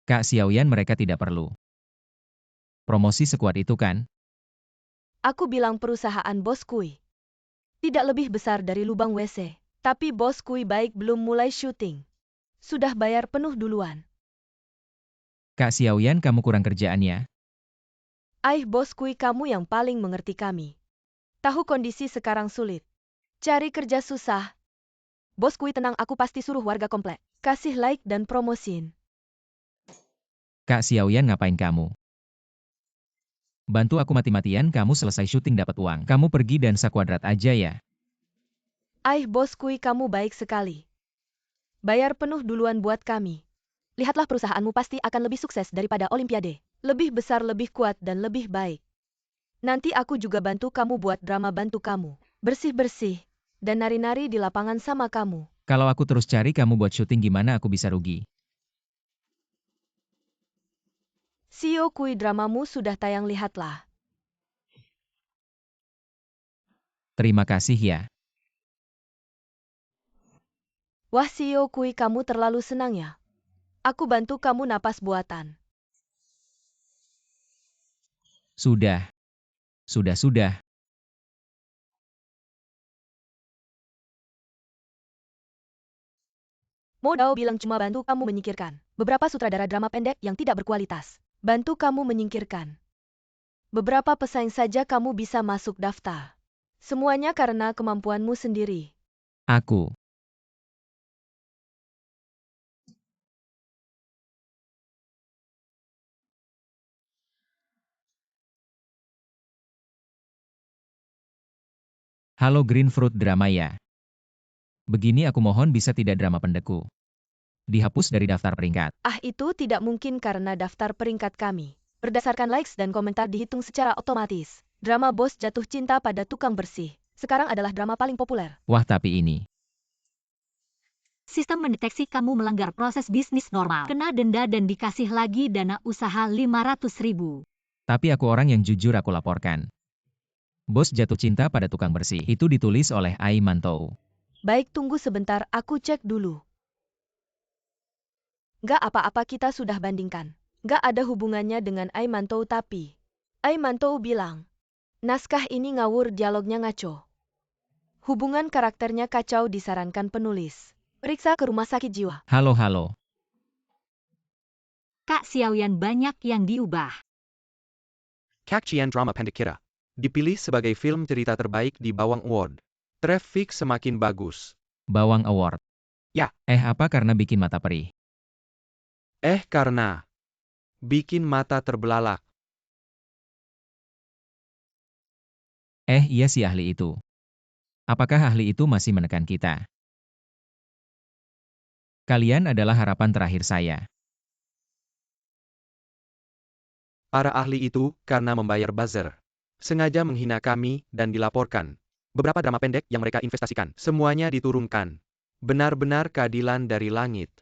Kak Xiaoyan, mereka tidak perlu promosi sekuat itu kan? Aku bilang perusahaan bos Kui. Tidak lebih besar dari lubang WC. Tapi bos Kui baik belum mulai syuting. Sudah bayar penuh duluan. Kak Xiaoyan, kamu kurang kerjaan ya? Bos Kui, kamu yang paling mengerti kami. Tahu kondisi sekarang sulit. Cari kerja susah. Bos Kui tenang, aku pasti suruh warga komplek. Kasih like dan promosin. Kak Xiaoyan, ngapain kamu? Bantu aku mati-matian, kamu selesai syuting dapat uang. Kamu pergi dan sakuadrat aja ya. Bos Kui, kamu baik sekali. Bayar penuh duluan buat kami. Lihatlah, perusahaanmu pasti akan lebih sukses daripada Olimpiade. Lebih besar, lebih kuat, dan lebih baik. Nanti aku juga bantu kamu buat drama, bantu kamu bersih-bersih dan nari-nari di lapangan sama kamu. Kalau aku terus cari kamu buat syuting, gimana aku bisa rugi? CEO Kui, dramamu sudah tayang, lihatlah. Terima kasih ya. Wah Sio Kui, kamu terlalu senang ya. Aku bantu kamu napas buatan. Sudah. Sudah. Modal bilang cuma bantu kamu menyingkirkan beberapa sutradara drama pendek yang tidak berkualitas. Bantu kamu menyingkirkan beberapa pesaing saja kamu bisa masuk daftar. Semuanya karena kemampuanmu sendiri. Aku. Halo Greenfruit Drama ya. Begini aku mohon bisa tidak drama pendekku dihapus dari daftar peringkat. Itu tidak mungkin karena daftar peringkat kami. Berdasarkan likes dan komentar dihitung secara otomatis. Drama Bos Jatuh Cinta pada Tukang Bersih sekarang adalah drama paling populer. Wah tapi ini. Sistem mendeteksi kamu melanggar proses bisnis normal. Kena denda dan dikasih lagi dana usaha 500.000. Tapi aku orang yang jujur, aku laporkan. Bos Jatuh Cinta pada Tukang Bersih itu ditulis oleh Ai Mantou. Baik, tunggu sebentar, aku cek dulu. Gak apa-apa, kita sudah bandingkan. Gak ada hubungannya dengan Ai Mantou, tapi Ai Mantou bilang naskah ini ngawur, dialognya ngaco. Hubungan karakternya kacau, disarankan penulis periksa ke rumah sakit jiwa. Halo. Kak Xiaoyan, banyak yang diubah. Kakcian drama pendek kita dipilih sebagai film cerita terbaik di Bawang Award. Traffic semakin bagus. Bawang Award. Ya. Apa karena bikin mata perih? Karena bikin mata terbelalak. Iya si ahli itu. Apakah ahli itu masih menekan kita? Kalian adalah harapan terakhir saya. Para ahli itu, karena membayar buzzer, sengaja menghina kami dan dilaporkan. Beberapa drama pendek yang mereka investasikan, semuanya diturunkan. Benar-benar keadilan dari langit.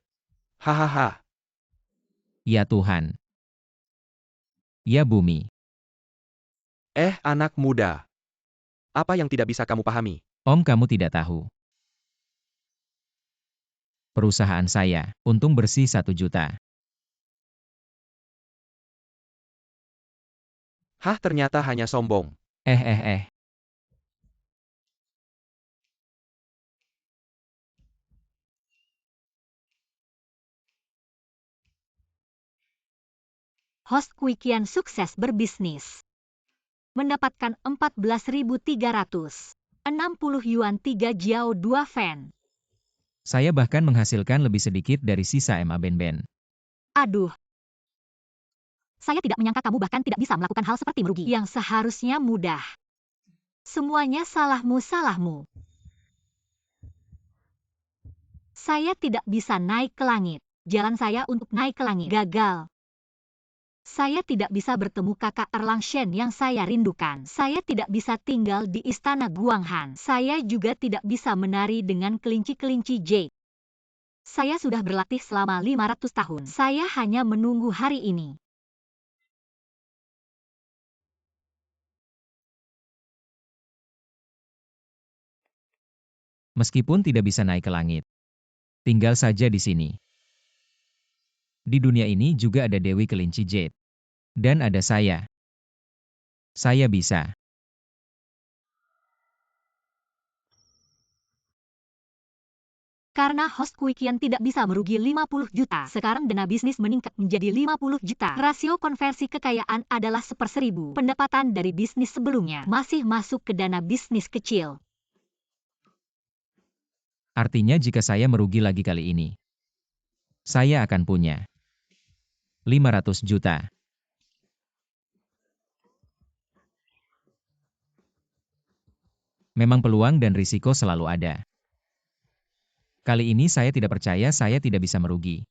Hahaha. Ya Tuhan. Ya bumi. Anak muda. Apa yang tidak bisa kamu pahami? Om, kamu tidak tahu. Perusahaan saya, untung bersih 1 juta. Ternyata hanya sombong. Host Kui kian sukses berbisnis. Mendapatkan 14.360 yuan 3 jiao 2 fan. Saya bahkan menghasilkan lebih sedikit dari sisa MA Ben. Aduh. Saya tidak menyangka kamu bahkan tidak bisa melakukan hal seperti merugi yang seharusnya mudah. Semuanya salahmu. Saya tidak bisa naik ke langit. Jalan saya untuk naik ke langit gagal. Saya tidak bisa bertemu kakak Erlang Shen yang saya rindukan. Saya tidak bisa tinggal di istana Guanghan. Saya juga tidak bisa menari dengan kelinci-kelinci Jade. Saya sudah berlatih selama 500 tahun. Saya hanya menunggu hari ini. Meskipun tidak bisa naik ke langit, tinggal saja di sini. Di dunia ini juga ada Dewi Kelinci Jade. Dan ada saya. Saya bisa. Karena host Kui kian tidak bisa merugi 50 juta, sekarang dana bisnis meningkat menjadi 50 juta. Rasio konversi kekayaan adalah 1/1000. Pendapatan dari bisnis sebelumnya masih masuk ke dana bisnis kecil. Artinya jika saya merugi lagi kali ini, saya akan punya 500 juta. Memang peluang dan risiko selalu ada. Kali ini saya tidak percaya saya tidak bisa merugi.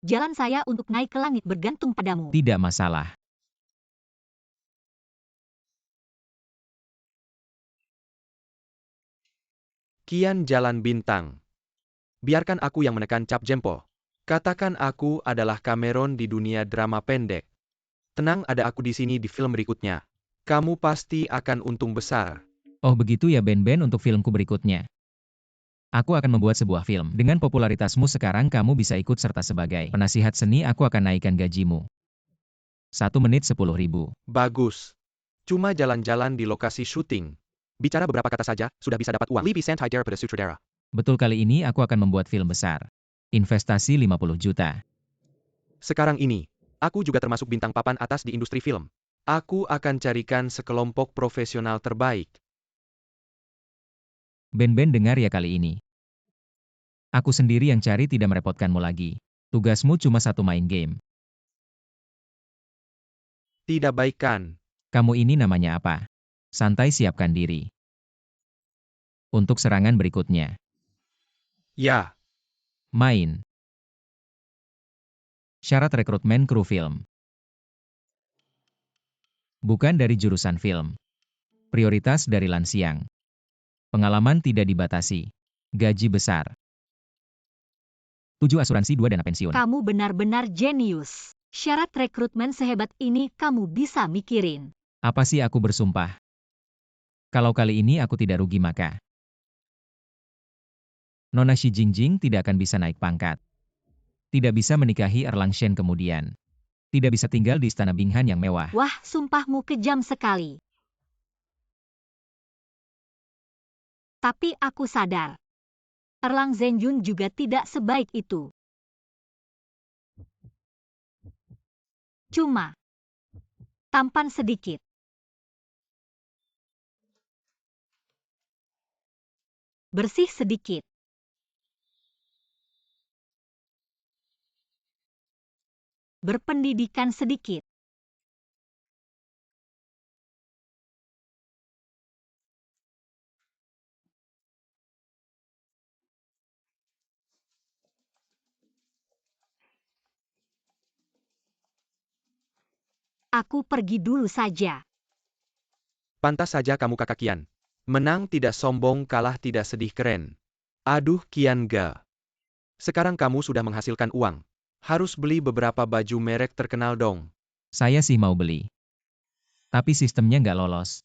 Jalan saya untuk naik ke langit bergantung padamu. Tidak masalah. Kian Jalan Bintang. Biarkan aku yang menekan cap jempol. Katakan aku adalah Cameron di dunia drama pendek. Tenang, ada aku di sini di film berikutnya. Kamu pasti akan untung besar. Oh begitu ya Ben untuk filmku berikutnya. Aku akan membuat sebuah film. Dengan popularitasmu sekarang kamu bisa ikut serta sebagai penasihat seni, aku akan naikkan gajimu. 1 menit 10.000. Bagus. Cuma jalan-jalan di lokasi syuting. Bicara beberapa kata saja, sudah bisa dapat uang. Lebih santai daripada sutradara. Betul, kali ini aku akan membuat film besar. Investasi 50 juta. Sekarang ini, aku juga termasuk bintang papan atas di industri film. Aku akan carikan sekelompok profesional terbaik. Ben dengar ya kali ini. Aku sendiri yang cari, tidak merepotkanmu lagi. Tugasmu cuma satu, main game. Tidak baik kan? Kamu ini namanya apa? Santai, siapkan diri. Untuk serangan berikutnya. Ya, Main. Syarat rekrutmen kru film. Bukan dari jurusan film. Prioritas dari lansiang. Pengalaman tidak dibatasi. Gaji besar. 7 asuransi, 2 dana pensiun. Kamu benar-benar jenius. Syarat rekrutmen sehebat ini kamu bisa mikirin. Apa sih, aku bersumpah. Kalau kali ini aku tidak rugi maka Nona Xi Jingjing tidak akan bisa naik pangkat. Tidak bisa menikahi Erlang Shen kemudian. Tidak bisa tinggal di istana Binghan yang mewah. Wah, sumpahmu kejam sekali. Tapi aku sadar. Erlang Zhenjun juga tidak sebaik itu. Cuma tampan sedikit. Bersih sedikit. Berpendidikan sedikit. Aku pergi dulu saja. pantas saja kamu kakak Kian. Menang tidak sombong, kalah tidak sedih, keren. Aduh Kian ga. Sekarang kamu sudah menghasilkan uang. Harus beli beberapa baju merek terkenal dong. Saya sih mau beli. Tapi sistemnya nggak lolos.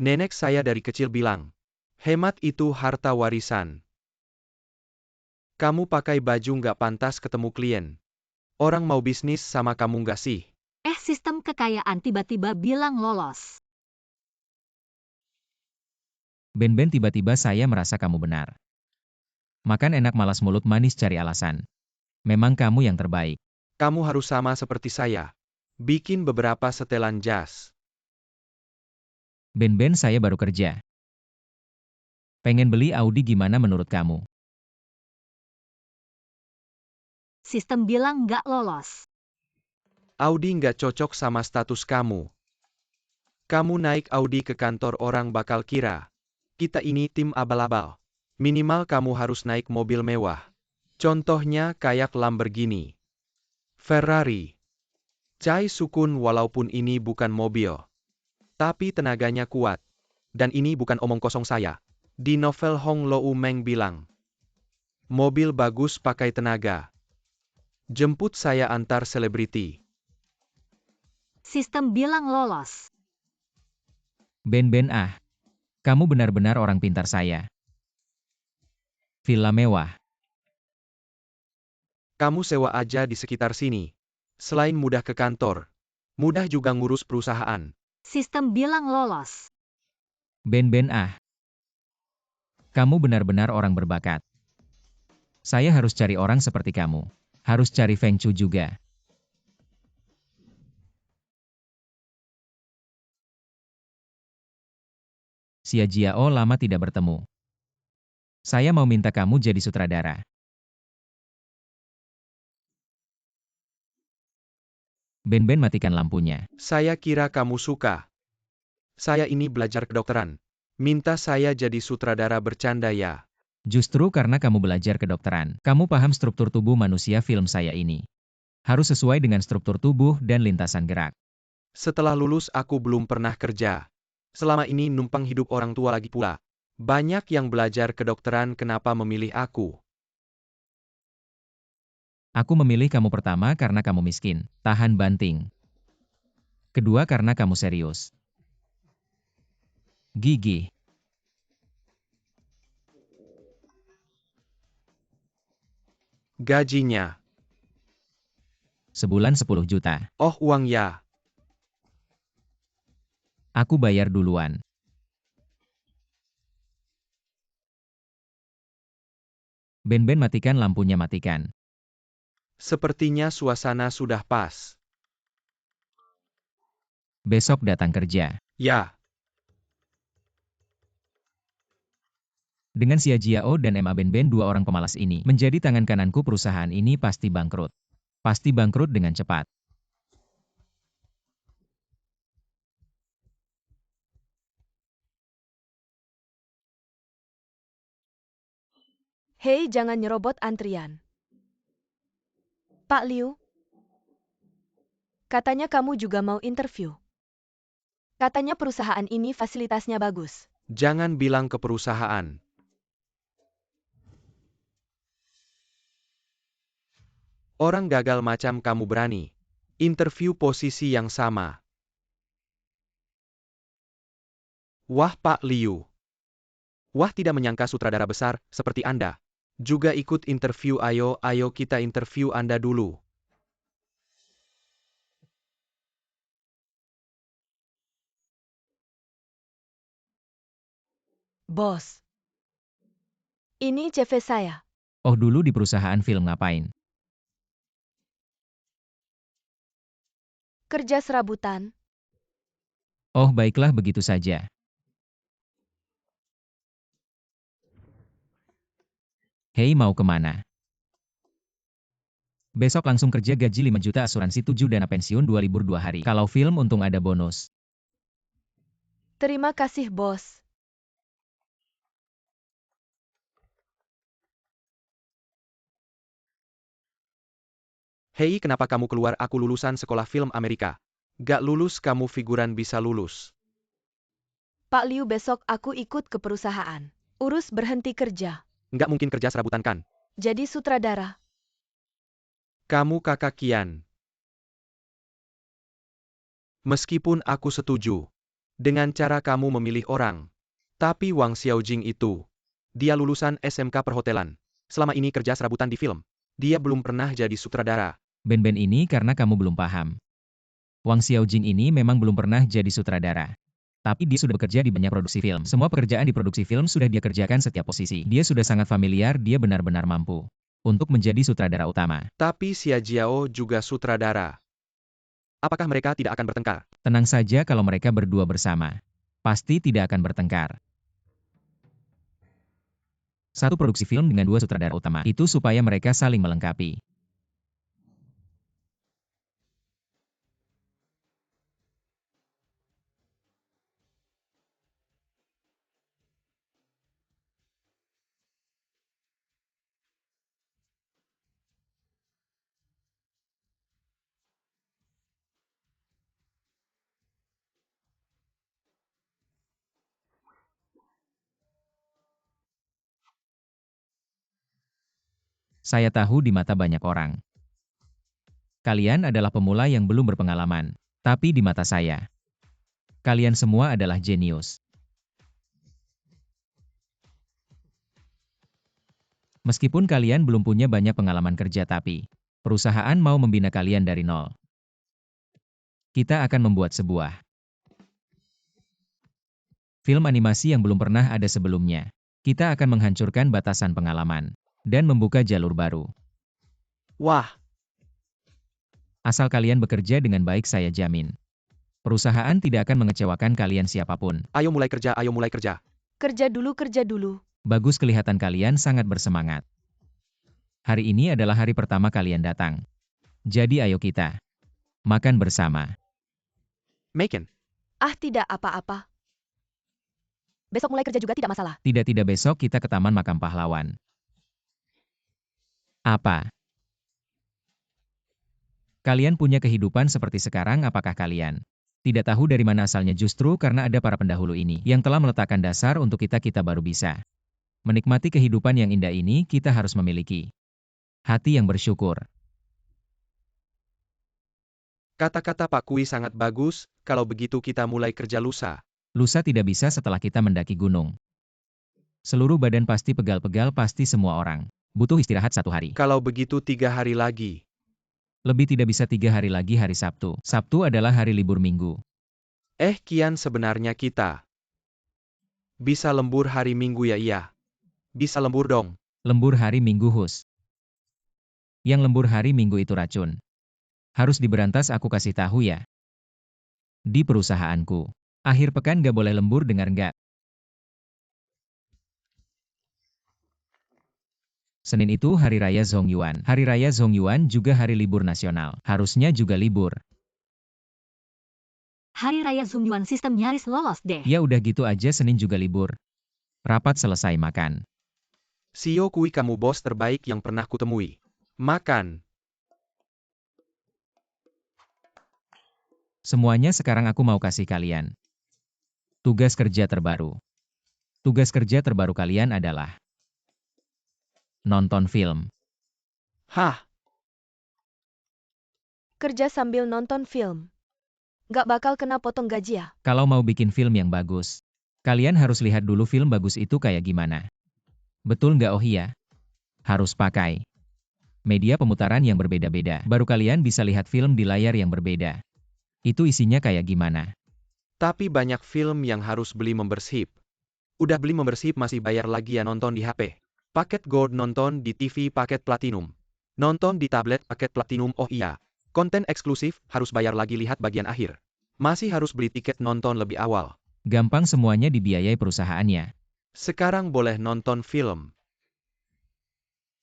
Nenek saya dari kecil bilang, hemat itu harta warisan. Kamu pakai baju nggak pantas ketemu klien. Orang mau bisnis sama kamu nggak sih? Sistem kekayaan tiba-tiba bilang lolos. Ben tiba-tiba saya merasa kamu benar. Makan enak malas mulut manis cari alasan. Memang kamu yang terbaik. Kamu harus sama seperti saya. Bikin beberapa setelan jas. Ben saya baru kerja. Pengen beli Audi, gimana menurut kamu? Sistem bilang nggak lolos. Audi nggak cocok sama status kamu. Kamu naik Audi ke kantor, orang bakal kira kita ini tim abal-abal. Minimal kamu harus naik mobil mewah. Contohnya kayak Lamborghini, Ferrari, Cai Sukun, walaupun ini bukan mobil. Tapi tenaganya kuat. Dan ini bukan omong kosong saya. Di novel Hong Lou Meng bilang, mobil bagus pakai tenaga. Jemput saya antar selebriti. Sistem bilang lolos. Ben kamu benar-benar orang pintar saya. Villa mewah. Kamu sewa aja di sekitar sini. Selain mudah ke kantor, mudah juga ngurus perusahaan. Sistem bilang lolos. Ben kamu benar-benar orang berbakat. Saya harus cari orang seperti kamu. Harus cari Feng Chu juga. Xia Jiao, lama tidak bertemu. Saya mau minta kamu jadi sutradara. Ben matikan lampunya. Saya kira kamu suka. Saya ini belajar kedokteran. Minta saya jadi sutradara, bercanda ya. Justru karena kamu belajar kedokteran, kamu paham struktur tubuh manusia. Film saya ini harus sesuai dengan struktur tubuh dan lintasan gerak. Setelah lulus aku belum pernah kerja. Selama ini numpang hidup orang tua lagi pula. Banyak yang belajar kedokteran, kenapa memilih aku? Aku memilih kamu pertama karena kamu miskin, tahan banting. Kedua karena kamu serius. Gigih. Gajinya. Sebulan 10 juta. Oh, uang ya. Aku bayar duluan. Ben-Ben matikan lampunya matikan. Sepertinya suasana sudah pas. Besok datang kerja. Ya. Dengan Xia Jiao dan Emma Ben-Ben dua orang pemalas ini menjadi tangan kananku perusahaan ini pasti bangkrut. Pasti bangkrut dengan cepat. Hei, jangan nyerobot antrian. Pak Liu, katanya kamu juga mau interview. Katanya perusahaan ini fasilitasnya bagus. Jangan bilang ke perusahaan. Orang gagal macam kamu berani. Interview posisi yang sama. Wah, Pak Liu. Wah, tidak menyangka sutradara besar seperti Anda juga ikut interview. Ayo kita interview Anda dulu. Bos. Ini CV saya. Oh, dulu di perusahaan film ngapain? Kerja serabutan. Oh, baiklah begitu saja. Hei, mau kemana? Besok langsung kerja, gaji 5 juta, asuransi 7, dana pensiun 2, libur 2 hari. Kalau film untung ada bonus. Terima kasih, bos. Hei, kenapa kamu keluar? Aku lulusan sekolah film Amerika. Gak lulus kamu figuran bisa lulus. Pak Liu, besok aku ikut ke perusahaan. Urus berhenti kerja. Nggak mungkin kerja serabutan kan? Jadi sutradara. Kamu kakak Kian. Meskipun aku setuju dengan cara kamu memilih orang. Tapi Wang Xiaojing itu, dia lulusan SMK perhotelan. Selama ini kerja serabutan di film. Dia belum pernah jadi sutradara. Ben-Ben ini karena kamu belum paham. Wang Xiaojing ini memang belum pernah jadi sutradara. Tapi dia sudah bekerja di banyak produksi film. Semua pekerjaan di produksi film sudah dia kerjakan setiap posisi. Dia sudah sangat familiar, dia benar-benar mampu untuk menjadi sutradara utama. Tapi Xia Jiao juga sutradara. Apakah mereka tidak akan bertengkar? Tenang saja, kalau mereka berdua bersama, pasti tidak akan bertengkar. Satu produksi film dengan dua sutradara utama, itu supaya mereka saling melengkapi. Saya tahu di mata banyak orang, kalian adalah pemula yang belum berpengalaman. Tapi di mata saya, kalian semua adalah jenius. Meskipun kalian belum punya banyak pengalaman kerja, tapi perusahaan mau membina kalian dari nol. Kita akan membuat sebuah film animasi yang belum pernah ada sebelumnya. Kita akan menghancurkan batasan pengalaman dan membuka jalur baru. Wah, Asal kalian bekerja dengan baik, saya jamin perusahaan tidak akan mengecewakan kalian siapapun. ayo mulai kerja, ayo mulai kerja. Kerja dulu, kerja dulu. Bagus, kelihatan kalian sangat bersemangat. Hari ini adalah hari pertama kalian datang. Jadi ayo kita makan bersama. Maken. Ah, tidak apa-apa. Besok mulai kerja juga tidak masalah. Tidak, besok kita ke Taman Makam Pahlawan. Apa? Kalian punya kehidupan seperti sekarang, apakah kalian tidak tahu dari mana asalnya? Justru karena ada para pendahulu ini yang telah meletakkan dasar untuk kita baru bisa menikmati kehidupan yang indah ini. Kita harus memiliki hati yang bersyukur. Kata-kata Pak Kui sangat bagus, kalau begitu kita mulai kerja lusa. Lusa tidak bisa, setelah kita mendaki gunung. Seluruh badan pasti pegal-pegal, pasti semua orang Butuh istirahat 1 hari. Kalau begitu 3 hari lagi. Lebih tidak bisa 3 hari lagi hari Sabtu. Sabtu adalah hari libur minggu. Kian sebenarnya kita bisa lembur hari Minggu ya iya. Bisa lembur dong. Lembur hari Minggu Hus. Yang lembur hari Minggu itu racun. Harus diberantas aku kasih tahu ya. Di perusahaanku. Akhir pekan gak boleh lembur dengar nggak? Senin itu Hari Raya Zongyuan. Hari Raya Zongyuan juga hari libur nasional. Harusnya juga libur. Hari Raya Zongyuan sistem nyaris lolos deh. Ya udah gitu aja Senin juga libur. Rapat selesai makan. Sio kui kamu bos terbaik yang pernah kutemui. Makan. Semuanya sekarang aku mau kasih kalian tugas kerja terbaru. Tugas kerja terbaru kalian adalah nonton film. Hah? Kerja sambil nonton film. Gak bakal kena potong gaji ya? Kalau mau bikin film yang bagus, kalian harus lihat dulu film bagus itu kayak gimana. Betul nggak oh iya? Harus pakai media pemutaran yang berbeda-beda. Baru kalian bisa lihat film di layar yang berbeda. Itu isinya kayak gimana. Tapi banyak film yang harus beli membership. Udah beli membership masih bayar lagi ya nonton di HP. Paket Gold nonton di TV paket Platinum. Nonton di tablet paket Platinum oh iya. Konten eksklusif harus bayar lagi lihat bagian akhir. Masih harus beli tiket nonton lebih awal. Gampang semuanya dibiayai perusahaannya. Sekarang boleh nonton film.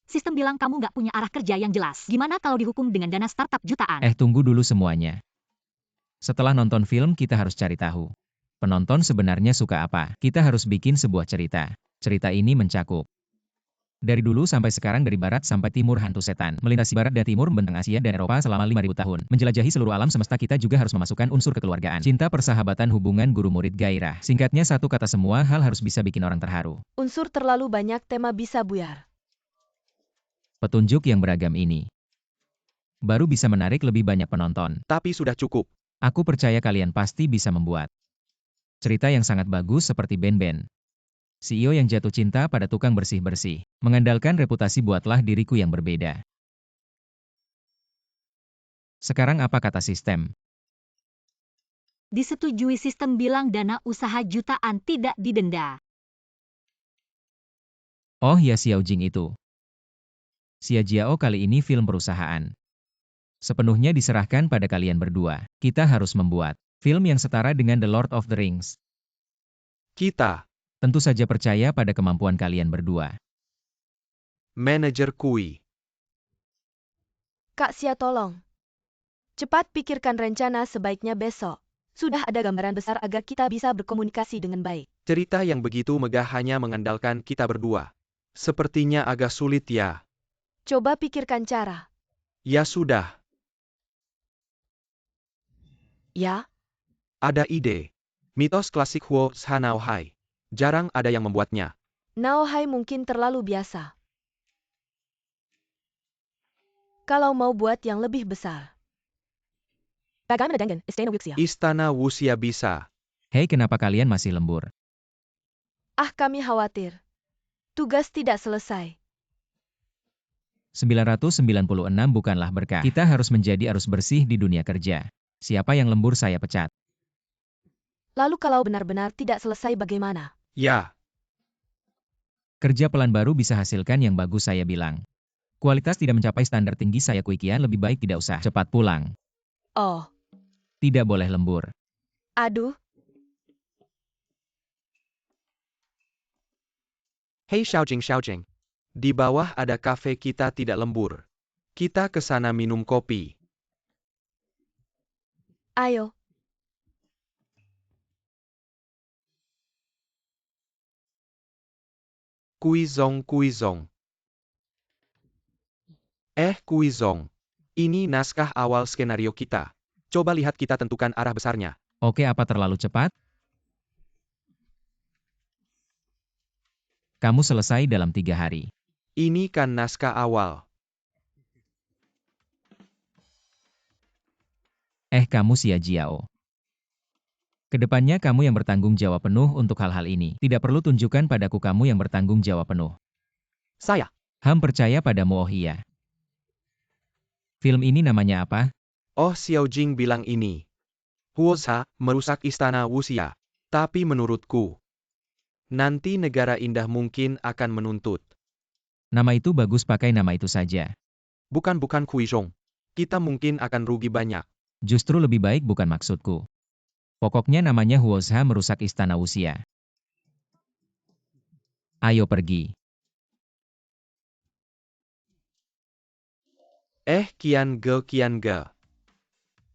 Sistem bilang kamu nggak punya arah kerja yang jelas. Gimana kalau dihukum dengan dana startup jutaan? Tunggu dulu semuanya. Setelah nonton film kita harus cari tahu. Penonton sebenarnya suka apa? Kita harus bikin sebuah cerita. Cerita ini mencakup dari dulu sampai sekarang dari barat sampai timur hantu setan. Melintasi barat dan timur membentang Asia dan Eropa selama 5.000 tahun. Menjelajahi seluruh alam semesta kita juga harus memasukkan unsur kekeluargaan. Cinta, persahabatan, hubungan, guru-murid, gairah. Singkatnya satu kata semua hal harus bisa bikin orang terharu. Unsur terlalu banyak tema bisa buyar. Petunjuk yang beragam ini baru bisa menarik lebih banyak penonton. Tapi sudah cukup. Aku percaya kalian pasti bisa membuat cerita yang sangat bagus seperti Ben-Ben. CEO yang jatuh cinta pada tukang bersih-bersih. Mengandalkan reputasi buatlah diriku yang berbeda. Sekarang apa kata sistem? Disetujui sistem bilang dana usaha jutaan tidak didenda. Oh ya Xiao Jing itu. Xia Jiao kali ini film perusahaan. Sepenuhnya diserahkan pada kalian berdua. Kita harus membuat film yang setara dengan The Lord of the Rings. Kita. Tentu saja percaya pada kemampuan kalian berdua. Manajer kui. Kak Xia tolong. Cepat pikirkan rencana sebaiknya besok. Sudah ada gambaran besar agar kita bisa berkomunikasi dengan baik. Cerita yang begitu megah hanya mengandalkan kita berdua. Sepertinya agak sulit ya. Coba pikirkan cara. Ya sudah. Ya? Ada ide. Mitos klasik Huo Sha Naohai. Jarang ada yang membuatnya. Naohai mungkin terlalu biasa. Kalau mau buat yang lebih besar. Bagaimana dengan Istana Wuxia? Istana Wuxia bisa. Hei, kenapa kalian masih lembur? Kami khawatir. Tugas tidak selesai. 996 bukanlah berkah. Kita harus menjadi arus bersih di dunia kerja. Siapa yang lembur saya pecat. Lalu kalau benar-benar tidak selesai bagaimana? Ya. Kerja pelan baru bisa hasilkan yang bagus saya bilang. Kualitas tidak mencapai standar tinggi saya kuikian lebih baik tidak usah. Cepat pulang. Oh. Tidak boleh lembur. Aduh. Hei Xiaojing. Di bawah ada kafe kita tidak lembur. Kita ke sana minum kopi. Ayo. Kuizong. Kuizong. Ini naskah awal skenario kita. Coba lihat kita tentukan arah besarnya. Oke, apa terlalu cepat? Kamu selesai dalam 3 hari. Ini kan naskah awal. Kamu Xia Jiao. Kedepannya kamu yang bertanggung jawab penuh untuk hal-hal ini. Tidak perlu tunjukkan padaku kamu yang bertanggung jawab penuh. Saya. Ham percaya padamu, oh iya. Film ini namanya apa? Oh, Xiao Jing bilang ini. Huosa, merusak istana Wuxia. Tapi menurutku, nanti negara indah mungkin akan menuntut. Nama itu bagus, pakai nama itu saja. Bukan Kuizhong. Kita mungkin akan rugi banyak. Justru lebih baik bukan maksudku. Pokoknya namanya Huosa merusak istana Wuxia. Ayo pergi. Kian Ge.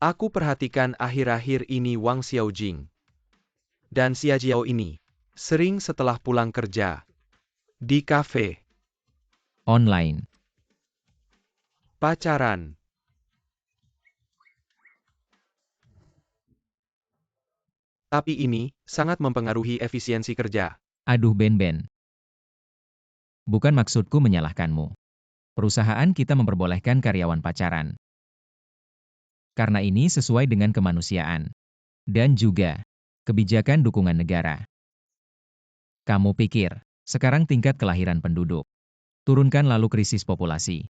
Aku perhatikan akhir-akhir ini Wang Xiaojing dan Xia Jiao ini sering setelah pulang kerja di kafe, Online. pacaran. Tapi ini sangat mempengaruhi efisiensi kerja. Aduh Ben. Bukan maksudku menyalahkanmu. Perusahaan kita memperbolehkan karyawan pacaran. Karena ini sesuai dengan kemanusiaan. Dan juga kebijakan dukungan negara. Kamu pikir, sekarang tingkat kelahiran penduduk turunkan lalu krisis populasi.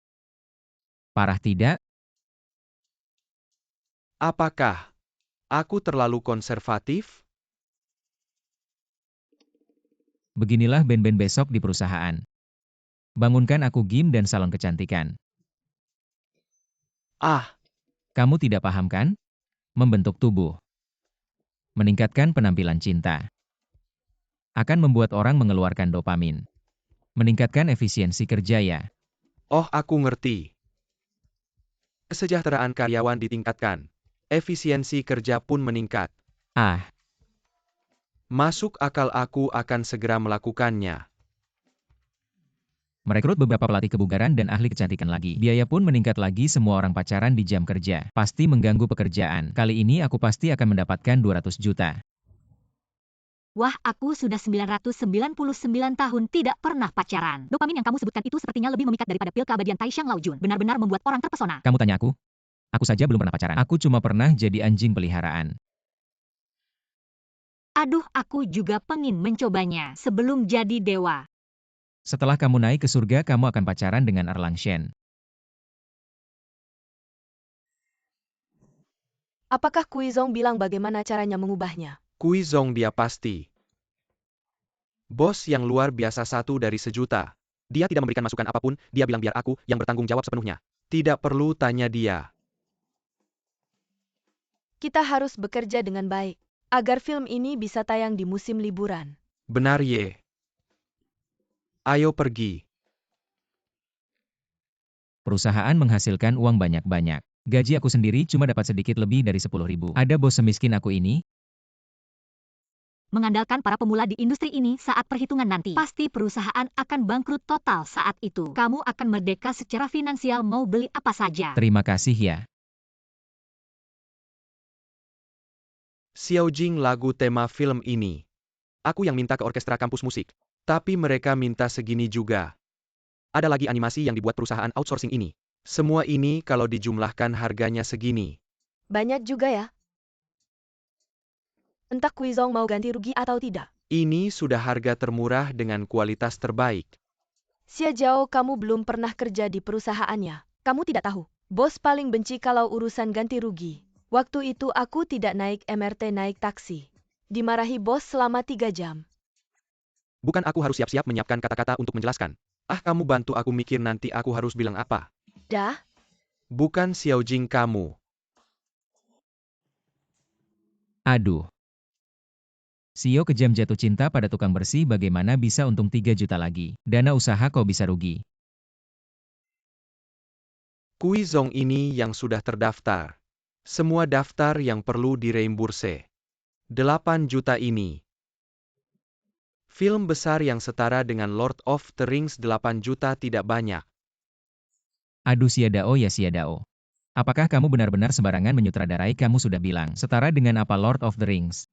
Parah tidak? Apakah aku terlalu konservatif? Beginilah Ben besok di perusahaan. Bangunkan aku gym dan salon kecantikan. Kamu tidak paham kan? Membentuk tubuh. Meningkatkan penampilan cinta. Akan membuat orang mengeluarkan dopamin. Meningkatkan efisiensi kerja ya. Oh, aku ngerti. Kesejahteraan karyawan ditingkatkan. Efisiensi kerja pun meningkat. Masuk akal, aku akan segera melakukannya. Merekrut beberapa pelatih kebugaran dan ahli kecantikan lagi. Biaya pun meningkat lagi, semua orang pacaran di jam kerja. Pasti mengganggu pekerjaan. Kali ini aku pasti akan mendapatkan 200 juta. Wah, aku sudah 999 tahun tidak pernah pacaran. Dopamin yang kamu sebutkan itu sepertinya lebih memikat daripada pil keabadian Taishang Laojun. Benar-benar membuat orang terpesona. Kamu tanya aku? Aku saja belum pernah pacaran. Aku cuma pernah jadi anjing peliharaan. Aduh, aku juga pengen mencobanya sebelum jadi dewa. Setelah kamu naik ke surga, kamu akan pacaran dengan Erlang Shen. Apakah Kuizong bilang bagaimana caranya mengubahnya? Kuizong dia pasti. Bos yang luar biasa, 1 dari 1.000.000. Dia tidak memberikan masukan apapun, dia bilang biar aku yang bertanggung jawab sepenuhnya. Tidak perlu tanya dia. Kita harus bekerja dengan baik, agar film ini bisa tayang di musim liburan. Benar Ye. Ayo pergi. Perusahaan menghasilkan uang banyak-banyak. Gaji aku sendiri cuma dapat sedikit lebih dari 10.000. Ada bos semiskin aku ini? Mengandalkan para pemula di industri ini saat perhitungan nanti, pasti perusahaan akan bangkrut total saat itu. Kamu akan merdeka secara finansial, mau beli apa saja. Terima kasih ya. Xiaojing lagu tema film ini. Aku yang minta ke orkestra kampus musik. Tapi mereka minta segini juga. Ada lagi animasi yang dibuat perusahaan outsourcing ini. Semua ini kalau dijumlahkan harganya segini. Banyak juga ya. Entah Kuizong mau ganti rugi atau tidak. Ini sudah harga termurah dengan kualitas terbaik. Xia Jiao, kamu belum pernah kerja di perusahaannya. Kamu tidak tahu. Bos paling benci kalau urusan ganti rugi. Waktu itu aku tidak naik MRT, naik taksi. Dimarahi bos selama 3 jam. Bukan aku harus siap-siap menyiapkan kata-kata untuk menjelaskan. Kamu bantu aku mikir nanti aku harus bilang apa. Dah? Bukan Xiaojing kamu. Aduh. Sio kejam, jatuh cinta pada tukang bersih, bagaimana bisa untung 3 juta lagi. Dana usaha kau bisa rugi. Kuizong ini yang sudah terdaftar. Semua daftar yang perlu direimburse. 8 juta ini. Film besar yang setara dengan Lord of the Rings, 8 juta tidak banyak. Aduh Xiadao ya Xiadao. Apakah kamu benar-benar sembarangan menyutradarai? Kamu sudah bilang, setara dengan apa Lord of the Rings?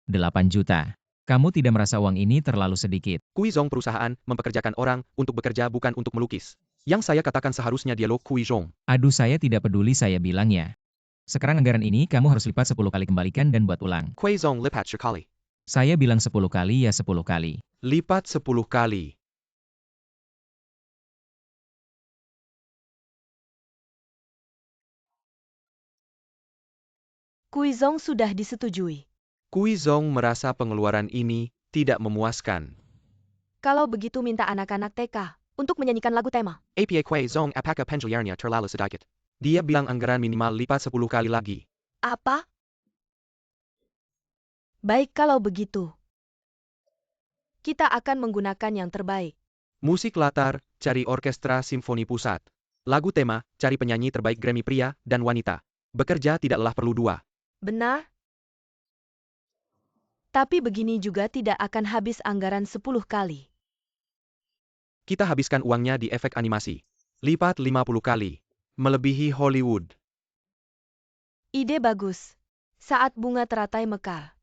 8 juta. Kamu tidak merasa uang ini terlalu sedikit? Kuizong perusahaan mempekerjakan orang untuk bekerja, bukan untuk melukis. Yang saya katakan seharusnya dialog Kuizong. Aduh, saya tidak peduli, saya bilang ya. Sekarang anggaran ini kamu harus lipat 10 kali, kembalikan dan buat ulang. Kuizong lipat 10 kali. Saya bilang 10 kali ya 10 kali. Lipat 10 kali. Kuizong sudah disetujui. Kuizong merasa pengeluaran ini tidak memuaskan. Kalau begitu minta anak-anak TK untuk menyanyikan lagu tema. APA Kuizong apakah penjualannya terlalu sedikit? Dia bilang anggaran minimal lipat 10 kali lagi. Apa? Baik kalau begitu. Kita akan menggunakan yang terbaik. Musik latar, cari orkestra simfoni pusat. Lagu tema, cari penyanyi terbaik Grammy pria dan wanita. Bekerja tidaklah perlu dua. Benar? Tapi begini juga tidak akan habis anggaran 10 kali. Kita habiskan uangnya di efek animasi. Lipat 50 kali. Melebihi Hollywood. Ide bagus. Saat bunga teratai mekar.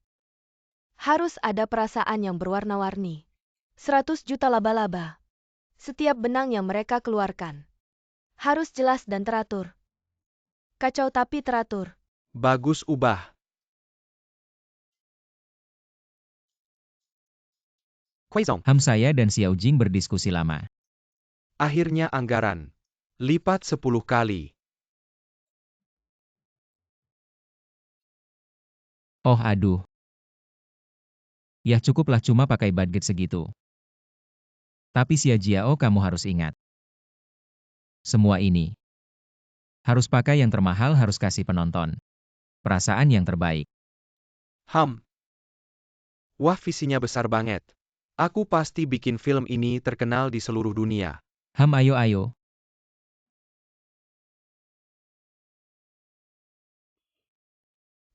Harus ada perasaan yang berwarna-warni. 100 juta laba-laba. Setiap benang yang mereka keluarkan. Harus jelas dan teratur. Kacau tapi teratur. Bagus ubah. Kuizong. Saya dan Xiao Jing berdiskusi lama. Akhirnya anggaran. Lipat 10 kali. Oh aduh. Ya cukuplah cuma pakai budget segitu. Tapi Xia Jiao kamu harus ingat. Semua ini. Harus pakai yang termahal, harus kasih penonton perasaan yang terbaik. Wah, visinya besar banget. Aku pasti bikin film ini terkenal di seluruh dunia. Ayo.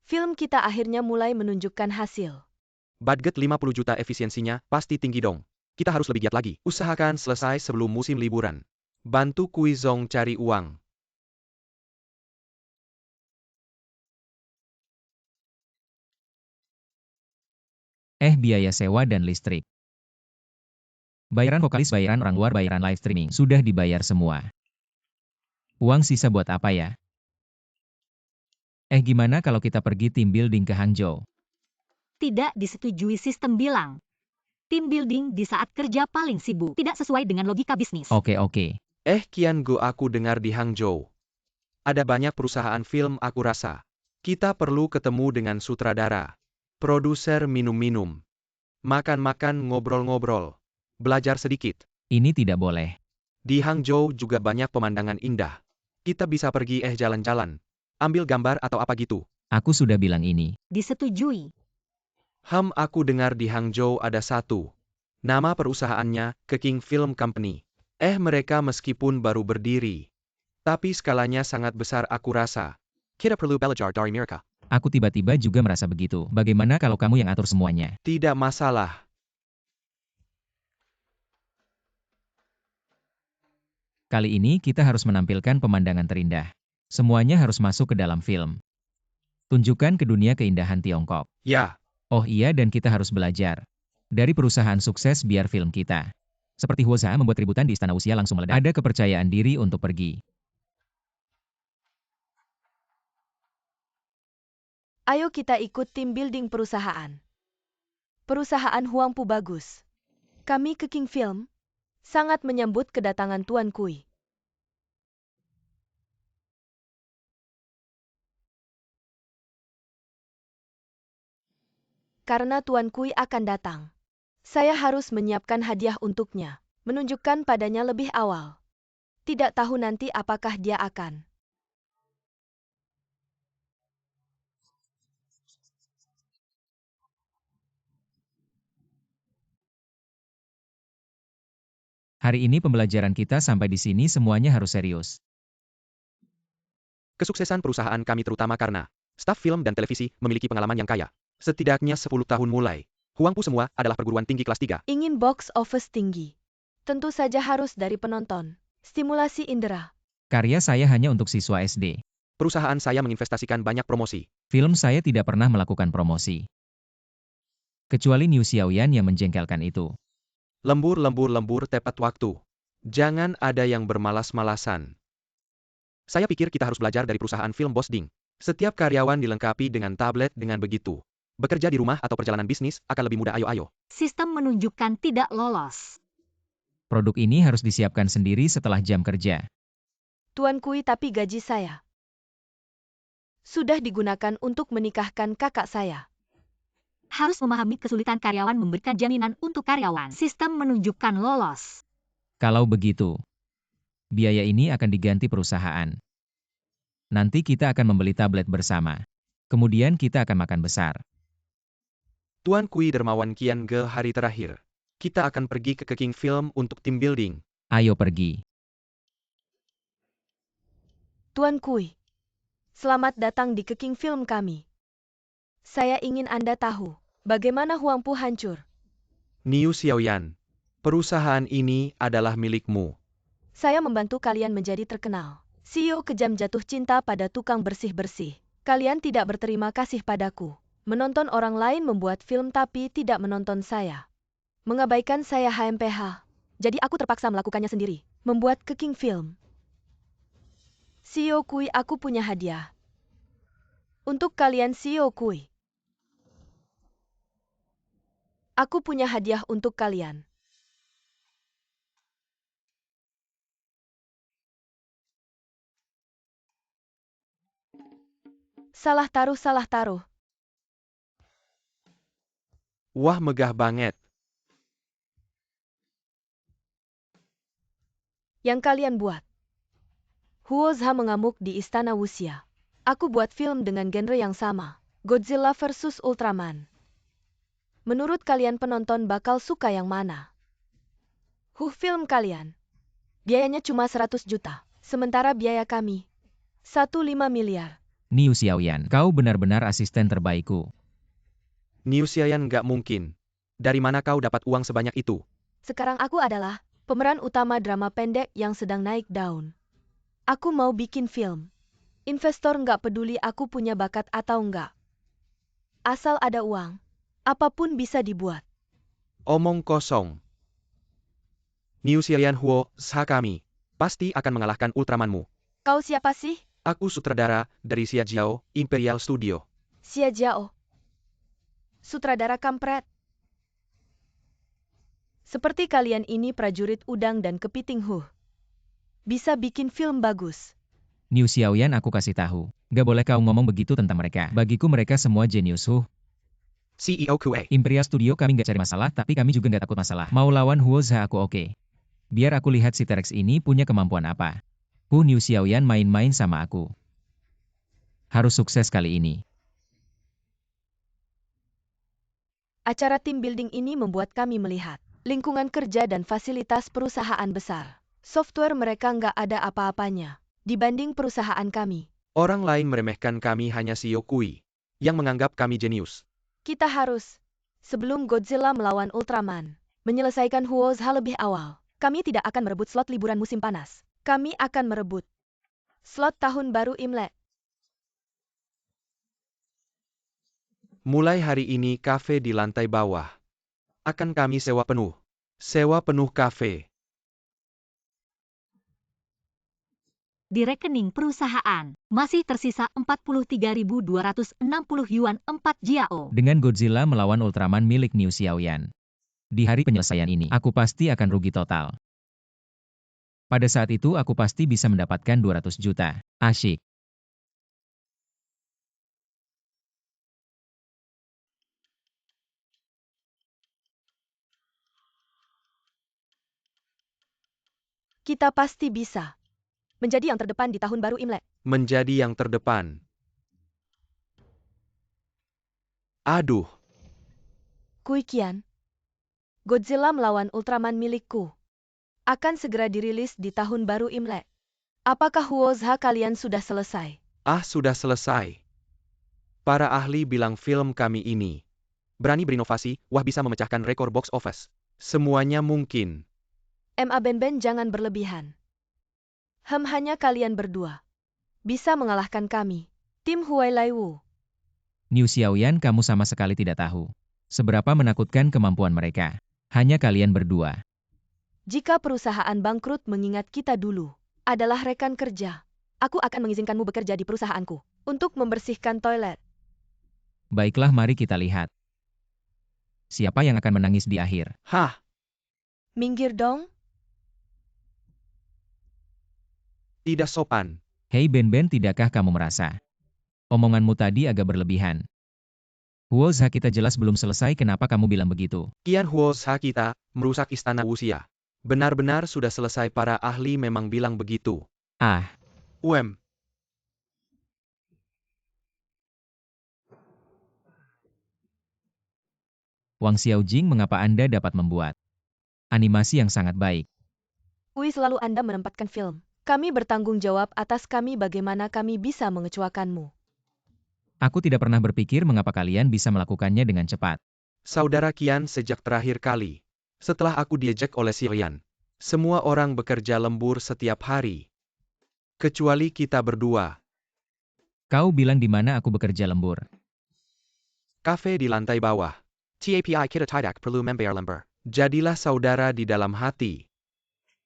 Film kita akhirnya mulai menunjukkan hasil. Budget 50 juta, efisiensinya pasti tinggi dong. Kita harus lebih giat lagi. Usahakan selesai sebelum musim liburan. Bantu Kuizong cari uang. Biaya sewa dan listrik. Bayaran vokalis, bayaran orang luar, bayaran live streaming. Sudah dibayar semua. Uang sisa buat apa ya? Gimana kalau kita pergi team building ke Hangzhou? Tidak disetujui, sistem bilang. Tim building di saat kerja paling sibuk. Tidak sesuai dengan logika bisnis. Oke. Kian Go, aku dengar di Hangzhou. Ada banyak perusahaan film, aku rasa. Kita perlu ketemu dengan sutradara. Produser, minum-minum. Makan-makan, ngobrol-ngobrol. Belajar sedikit. Ini tidak boleh. Di Hangzhou juga banyak pemandangan indah. Kita bisa pergi jalan-jalan. Ambil gambar atau apa gitu. Aku sudah bilang ini. Disetujui. Aku dengar di Hangzhou ada satu. Nama perusahaannya, King Film Company. Mereka meskipun baru berdiri. Tapi skalanya sangat besar, aku rasa. Kita perlu belajar dari mereka. Aku tiba-tiba juga merasa begitu. Bagaimana kalau kamu yang atur semuanya? Tidak masalah. Kali ini kita harus menampilkan pemandangan terindah. Semuanya harus masuk ke dalam film. Tunjukkan ke dunia keindahan Tiongkok. Ya. Oh iya, dan kita harus belajar dari perusahaan sukses biar film kita. Seperti Huoza membuat keributan di Istana Usia langsung meledak. Ada kepercayaan diri untuk pergi. Ayo kita ikut tim building perusahaan. Perusahaan Huangpu bagus. Kami ke King Film sangat menyambut kedatangan Tuan Kui. Karena Tuan Kui akan datang. Saya harus menyiapkan hadiah untuknya, menunjukkan padanya lebih awal. Tidak tahu nanti apakah dia akan. Hari ini pembelajaran kita sampai di sini, semuanya harus serius. Kesuksesan perusahaan kami terutama karena staf film dan televisi memiliki pengalaman yang kaya. Setidaknya 10 tahun mulai. Huangpu semua adalah perguruan tinggi kelas 3. Ingin box office tinggi. Tentu saja harus dari penonton. Stimulasi indera. Karya saya hanya untuk siswa SD. Perusahaan saya menginvestasikan banyak promosi. Film saya tidak pernah melakukan promosi. Kecuali New Xiaoyan yang menjengkelkan itu. Lembur tepat waktu. Jangan ada yang bermalas-malasan. Saya pikir kita harus belajar dari perusahaan film Bos Ding. Setiap karyawan dilengkapi dengan tablet, dengan begitu bekerja di rumah atau perjalanan bisnis akan lebih mudah. Ayo. Sistem menunjukkan tidak lolos. Produk ini harus disiapkan sendiri setelah jam kerja. Tuan Kui, tapi gaji saya. Sudah digunakan untuk menikahkan kakak saya. Harus memahami kesulitan karyawan memberikan jaminan untuk karyawan. Sistem menunjukkan lolos. Kalau begitu, biaya ini akan diganti perusahaan. Nanti kita akan membeli tablet bersama. Kemudian kita akan makan besar. Tuan Kui dermawan kian ge hari terakhir. Kita akan pergi ke King Film untuk team building. Ayo pergi. Tuan Kui, selamat datang di King Film kami. Saya ingin Anda tahu, bagaimana Huangpu hancur. Niu Xiaoyan, perusahaan ini adalah milikmu. Saya membantu kalian menjadi terkenal. CEO kejam jatuh cinta pada tukang bersih-bersih. Kalian tidak berterima kasih padaku. Menonton orang lain membuat film tapi tidak menonton saya. Mengabaikan saya HMPH. Jadi aku terpaksa melakukannya sendiri. Membuat King Film. CEO Kui, aku punya hadiah. Untuk kalian CEO Kui. Aku punya hadiah untuk kalian. Salah taruh. Wah, megah banget. Yang kalian buat. Huozha mengamuk di Istana Wuxia. Aku buat film dengan genre yang sama. Godzilla vs Ultraman. Menurut kalian penonton bakal suka yang mana? Film kalian. Biayanya cuma 100 juta. Sementara biaya kami. 15 miliar. Niu Xiaoyan, kau benar-benar asisten terbaikku. Niu Xiaoyan nggak mungkin. Dari mana kau dapat uang sebanyak itu? Sekarang aku adalah pemeran utama drama pendek yang sedang naik daun. Aku mau bikin film. Investor nggak peduli aku punya bakat atau nggak. Asal ada uang, apapun bisa dibuat. Omong kosong. Niu Xiaoyan Huozha kami pasti akan mengalahkan Ultramanmu. Kau siapa sih? Aku sutradara dari Xia Jiao, Imperial Studio. Xia Jiao. Sutradara kampret. Seperti kalian ini prajurit udang dan kepiting bisa bikin film bagus. Niu Xiaoyan, aku kasih tahu. Gak boleh kau ngomong begitu tentang mereka. Bagiku mereka semua jenius. CEO Kue. Imperial Studio kami gak cari masalah, tapi kami juga gak takut masalah. Mau lawan Huozha aku oke. Biar aku lihat si T-Rex ini punya kemampuan apa. Niu Xiaoyan main-main sama aku. Harus sukses kali ini. Acara team building ini membuat kami melihat lingkungan kerja dan fasilitas perusahaan besar. Software mereka nggak ada apa-apanya dibanding perusahaan kami. Orang lain meremehkan kami, hanya CEO Kui yang menganggap kami jenius. Kita harus, sebelum Godzilla melawan Ultraman, menyelesaikan Huozha lebih awal. Kami tidak akan merebut slot liburan musim panas. Kami akan merebut slot tahun baru Imlek. Mulai hari ini kafe di lantai bawah akan kami sewa penuh. Sewa penuh kafe. Di rekening perusahaan, masih tersisa 43.260 yuan 4 jiao. Dengan Godzilla melawan Ultraman milik Niu Xiaoyan. Di hari penyelesaian ini, aku pasti akan rugi total. Pada saat itu aku pasti bisa mendapatkan 200 juta. Asyik. Kita pasti bisa menjadi yang terdepan di tahun baru Imlek. Menjadi yang terdepan. Aduh. Kui Qian. Godzilla melawan Ultraman milikku akan segera dirilis di tahun baru Imlek. Apakah Huozha kalian sudah selesai? Sudah selesai. Para ahli bilang film kami ini berani berinovasi, wah bisa memecahkan rekor box office. Semuanya mungkin. Ben jangan berlebihan. Hanya kalian berdua bisa mengalahkan kami. Tim Huailai Wu. Niu Xiaoyan, kamu sama sekali tidak tahu seberapa menakutkan kemampuan mereka. Hanya kalian berdua. Jika perusahaan bangkrut, mengingat kita dulu adalah rekan kerja, aku akan mengizinkanmu bekerja di perusahaanku untuk membersihkan toilet. Baiklah, mari kita lihat. Siapa yang akan menangis di akhir? Hah? Minggir dong. Tidak sopan. Hei Ben, tidakkah kamu merasa Omonganmu tadi agak berlebihan. Huoza, kita jelas belum selesai, kenapa kamu bilang begitu? Kian Huoza kita merusak istana Wuxia. Benar-benar sudah selesai, para ahli memang bilang begitu. Ah, Wang Xiaojing, mengapa Anda dapat membuat animasi yang sangat baik? Kui selalu Anda menempatkan film. Kami bertanggung jawab atas kami, bagaimana kami bisa mengecewakanmu. Aku tidak pernah berpikir mengapa kalian bisa melakukannya dengan cepat. Saudara Kian, sejak terakhir kali, setelah aku diejek oleh Xiaoyan, semua orang bekerja lembur setiap hari. Kecuali kita berdua. Kau bilang di mana aku bekerja lembur? Kafe di lantai bawah. TAPI kita tidak perlu membayar lembur. Jadilah saudara di dalam hati.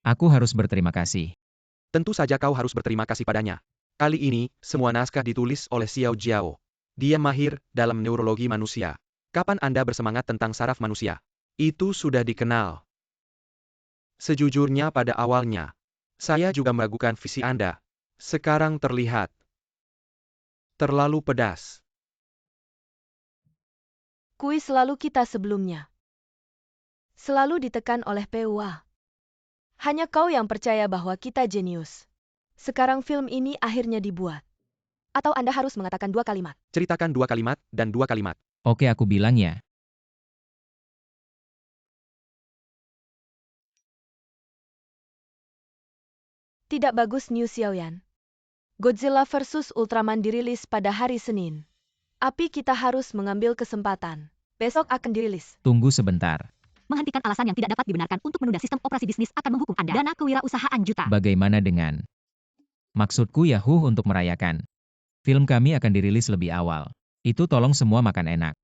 Aku harus berterima kasih. Tentu saja kau harus berterima kasih padanya. Kali ini, semua naskah ditulis oleh Xiao Jiao. Dia mahir dalam neurologi manusia. Kapan Anda bersemangat tentang saraf manusia? Itu sudah dikenal. Sejujurnya pada awalnya, saya juga meragukan visi Anda. Sekarang terlihat terlalu pedas. Kui selalu kita sebelumnya. Selalu ditekan oleh PUA. Hanya kau yang percaya bahwa kita jenius. Sekarang film ini akhirnya dibuat. Atau Anda harus mengatakan 2 kalimat. Ceritakan 2 kalimat dan 2 kalimat. Oke, aku bilang ya. Tidak bagus, New Xiaoyan. Godzilla vs Ultraman dirilis pada hari Senin. Tapi kita harus mengambil kesempatan. Besok akan dirilis. Tunggu sebentar. Menghentikan alasan yang tidak dapat dibenarkan untuk menunda sistem operasi bisnis akan menghukum Anda. Dana kewirausahaan juta. Bagaimana dengan? Maksudku Yahoo untuk merayakan. Film kami akan dirilis lebih awal. Itu tolong semua makan enak.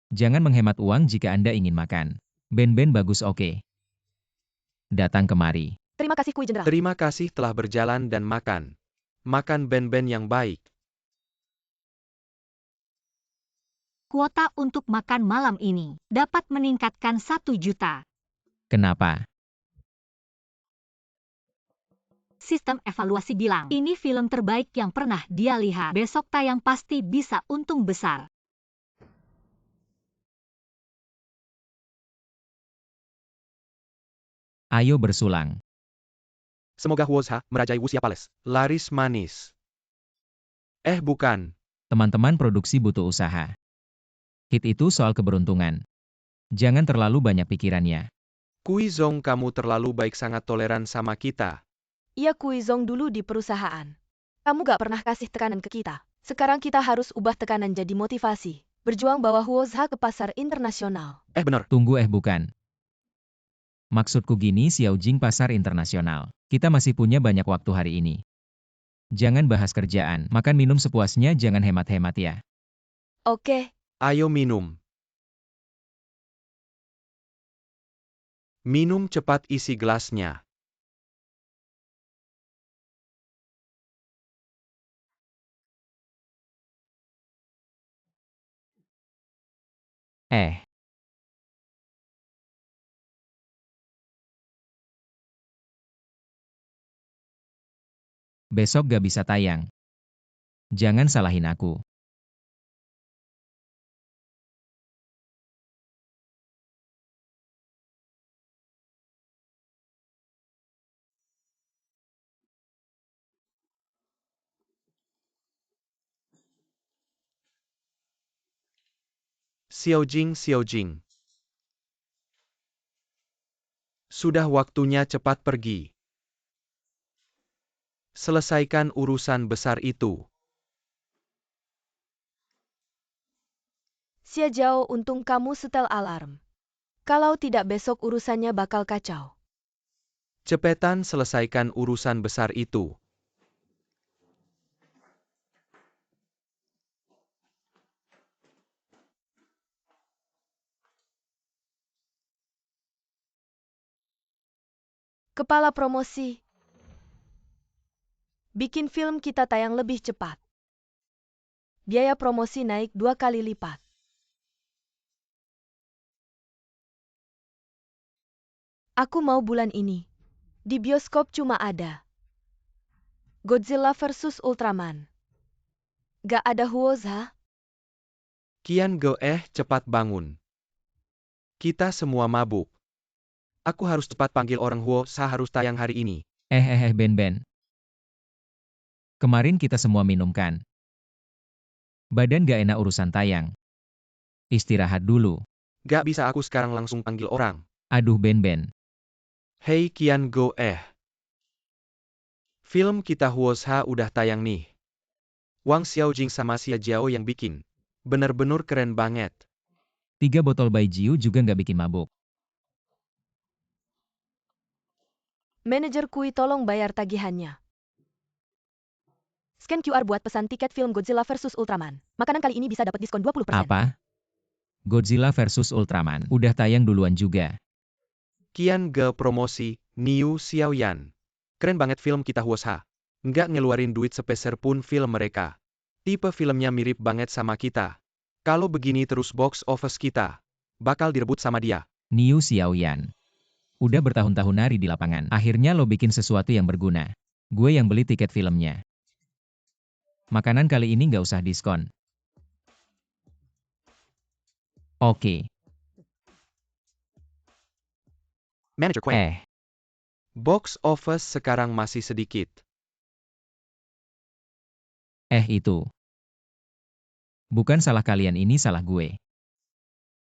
Jangan menghemat uang jika Anda ingin makan. Ben-ben bagus, oke. Datang kemari. Terima kasih, Kui Jenderal. Terima kasih telah berjalan dan makan. Makan ben-ben yang baik. Kuota untuk makan malam ini dapat meningkatkan 1 juta. Kenapa? Sistem evaluasi bilang, ini film terbaik yang pernah dia lihat. Besok tayang pasti bisa untung besar. Ayo bersulang. Semoga Huoza merajai Wuxia Palace. Laris manis. Bukan. Teman-teman produksi butuh usaha. Hit itu soal keberuntungan. Jangan terlalu banyak pikirannya. Kui Zong, kamu terlalu baik, sangat toleran sama kita. Iya, Kui Zong dulu di perusahaan. Kamu gak pernah kasih tekanan ke kita. Sekarang kita harus ubah tekanan jadi motivasi. Berjuang bawa Huoza ke pasar internasional. Benar. Tunggu, bukan. Maksudku gini, Xiaojing, pasar internasional. Kita masih punya banyak waktu hari ini. Jangan bahas kerjaan, makan minum sepuasnya, jangan hemat-hemat ya. Oke. Ayo minum. Minum cepat, isi gelasnya. Besok gak bisa tayang. Jangan salahin aku. Xiaojing. Sudah waktunya cepat pergi. Selesaikan urusan besar itu. Xia Jiao, untung kamu setel alarm. Kalau tidak besok urusannya bakal kacau. Cepetan selesaikan urusan besar itu. Kepala promosi. Bikin film kita tayang lebih cepat. Biaya promosi naik 2 kali lipat. Aku mau bulan ini. Di bioskop cuma ada Godzilla vs Ultraman. Gak ada Huoza. Kian Ge cepat bangun. Kita semua mabuk. Aku harus cepat panggil orang Huoza harus tayang hari ini. Ben. Kemarin kita semua minum kan? Badan gak enak urusan tayang. Istirahat dulu. Gak bisa aku sekarang langsung panggil orang. Aduh Ben. Hei Kian Ge. Film kita Huoza udah tayang nih. Wang Xiaojing sama Xia Jiao yang bikin. Bener-bener keren banget. 3 botol Baijiu juga nggak bikin mabuk. Manajer Kui tolong bayar tagihannya. Scan QR buat pesan tiket film Godzilla vs Ultraman. Makanan kali ini bisa dapat diskon 20%. Apa? Godzilla vs Ultraman udah tayang duluan juga. Kian Ge promosi, Niu Xiaoyan. Keren banget film kita Huoza. Nggak ngeluarin duit sepeser pun film mereka. Tipe filmnya mirip banget sama kita. Kalau begini terus box office kita bakal direbut sama dia. Niu Xiaoyan. Udah bertahun-tahun nari di lapangan. Akhirnya lo bikin sesuatu yang berguna. Gue yang beli tiket filmnya. Makanan kali ini nggak usah diskon. Oke. Manager Kui. Box office sekarang masih sedikit. Itu. Bukan salah kalian, ini salah gue.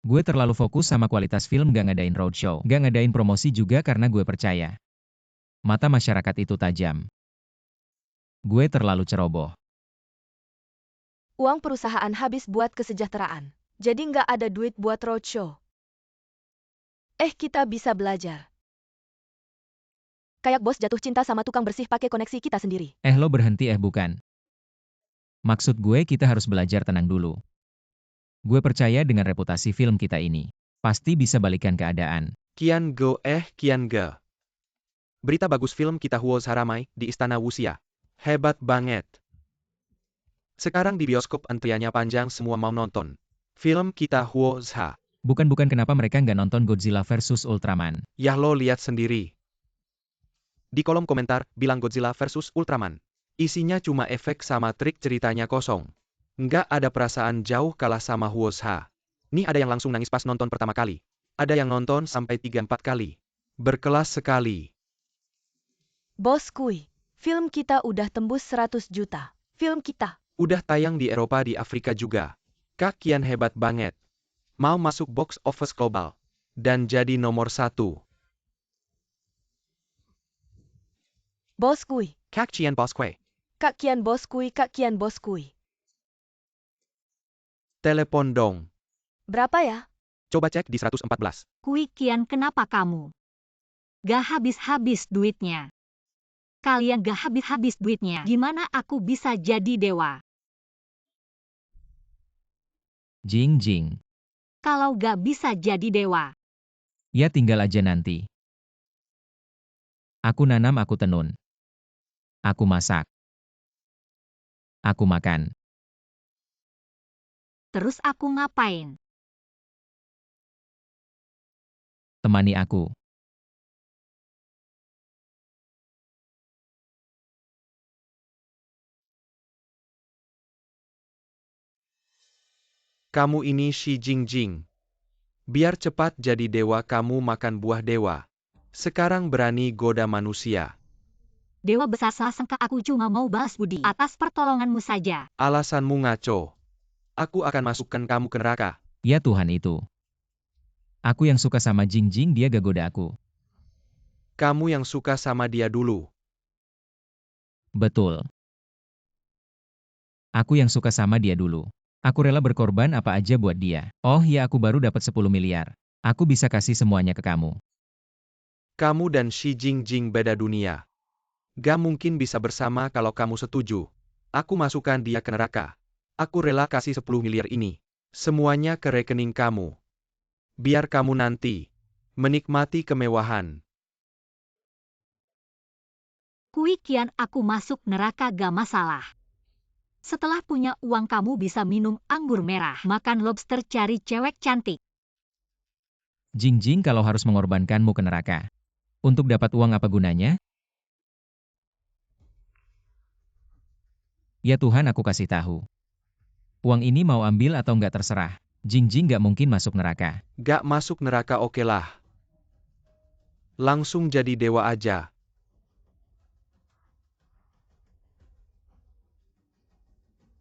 Gue terlalu fokus sama kualitas film, gak ngadain roadshow, gak ngadain promosi juga karena gue percaya mata masyarakat itu tajam. Gue terlalu ceroboh. Uang perusahaan habis buat kesejahteraan. Jadi nggak ada duit buat roadshow. Kita bisa belajar. Kayak bos jatuh cinta sama tukang bersih pakai koneksi kita sendiri. Lo berhenti bukan. Maksud gue kita harus belajar tenang dulu. Gue percaya dengan reputasi film kita ini. Pasti bisa balikan keadaan. Kian Ge. Berita bagus film kita Huoza ramai di Istana Wuxia. Hebat banget. Sekarang di bioskop antriannya panjang, semua mau nonton film kita Huoza. Bukan kenapa mereka nggak nonton Godzilla vs Ultraman. Yah, lo lihat sendiri. Di kolom komentar, bilang Godzilla vs Ultraman. Isinya cuma efek sama trik, ceritanya kosong. Nggak ada perasaan, jauh kalah sama Huoza. Nih ada yang langsung nangis pas nonton pertama kali. Ada yang nonton sampai 3-4 kali. Berkelas sekali. Bos Kui, film kita udah tembus 100 juta. Film kita udah tayang di Eropa, di Afrika juga. Kak Kian hebat banget. Mau masuk box office global. Dan jadi nomor 1. Bos Kui. Kak Kian Bos Kui. Kak Kian Bos Kui, Kak Kian Bos Kui. Telepon dong. Berapa ya? Coba cek di 114. Kui Kian, kenapa kamu gak habis-habis duitnya? Kalian gak habis-habis duitnya. Gimana aku bisa jadi dewa? Jing. Kalau gak bisa jadi dewa, Ya tinggal aja nanti. Aku nanam, aku tenun. Aku masak. Aku makan. terus aku ngapain? Temani aku. Kamu ini Xi Jingjing. Biar cepat jadi dewa kamu makan buah dewa. Sekarang berani goda manusia. Dewa besar, salah sangka aku cuma mau balas budi atas pertolonganmu saja. Alasanmu ngaco. Aku akan masukkan kamu ke neraka. Ya Tuhan itu. Aku yang suka sama Jingjing, dia gak goda aku. Kamu yang suka sama dia dulu. Betul. Aku yang suka sama dia dulu. Aku rela berkorban apa aja buat dia. Oh ya, aku baru dapat 10 miliar. Aku bisa kasih semuanya ke kamu. Kamu dan Xi Jingjing beda dunia. Gak mungkin bisa bersama kalau kamu setuju. Aku masukkan dia ke neraka. Aku rela kasih 10 miliar ini. Semuanya ke rekening kamu. Biar kamu nanti menikmati kemewahan. Kui Kian, aku masuk neraka gak masalah. Setelah punya uang kamu bisa minum anggur merah, makan lobster, cari cewek cantik. Jingjing, kalau harus mengorbankanmu ke neraka. Untuk dapat uang apa gunanya? Ya Tuhan, aku kasih tahu. Uang ini mau ambil atau nggak terserah. Jingjing nggak mungkin masuk neraka. Gak masuk neraka oke lah. Langsung jadi dewa aja.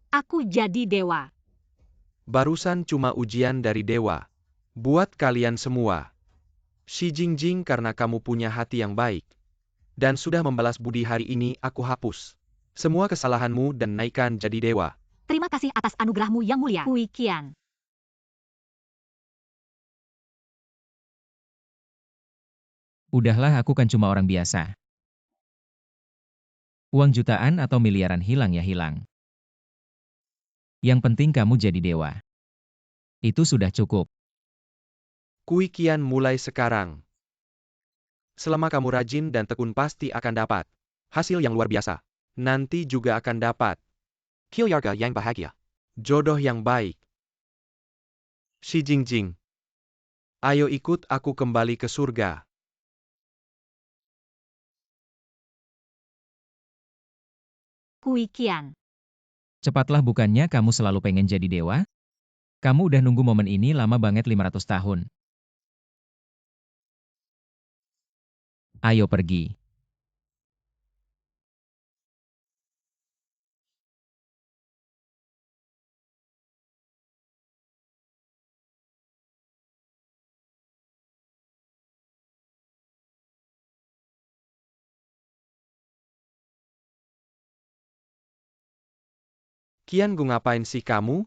Aku jadi dewa. Barusan cuma ujian dari dewa. Buat kalian semua. Xi Jingjing karena kamu punya hati yang baik. Dan sudah membalas budi hari ini aku hapus semua kesalahanmu dan naikkan jadi dewa. Terima kasih atas anugerahmu yang mulia, Kui Qian. Udahlah, aku kan cuma orang biasa. Uang jutaan atau miliaran hilang ya hilang. Yang penting kamu jadi dewa. Itu sudah cukup. Kui Qian mulai sekarang. Selama kamu rajin dan tekun pasti akan dapat hasil yang luar biasa. Nanti juga akan dapat keluarga yang bahagia. Jodoh yang baik. Xi Jingjing. Ayo ikut aku kembali ke surga. Kui Qian. Cepatlah, bukannya kamu selalu pengen jadi dewa? Kamu udah nunggu momen ini lama banget, 500 tahun. Ayo pergi. Qian, gue ngapain sih kamu?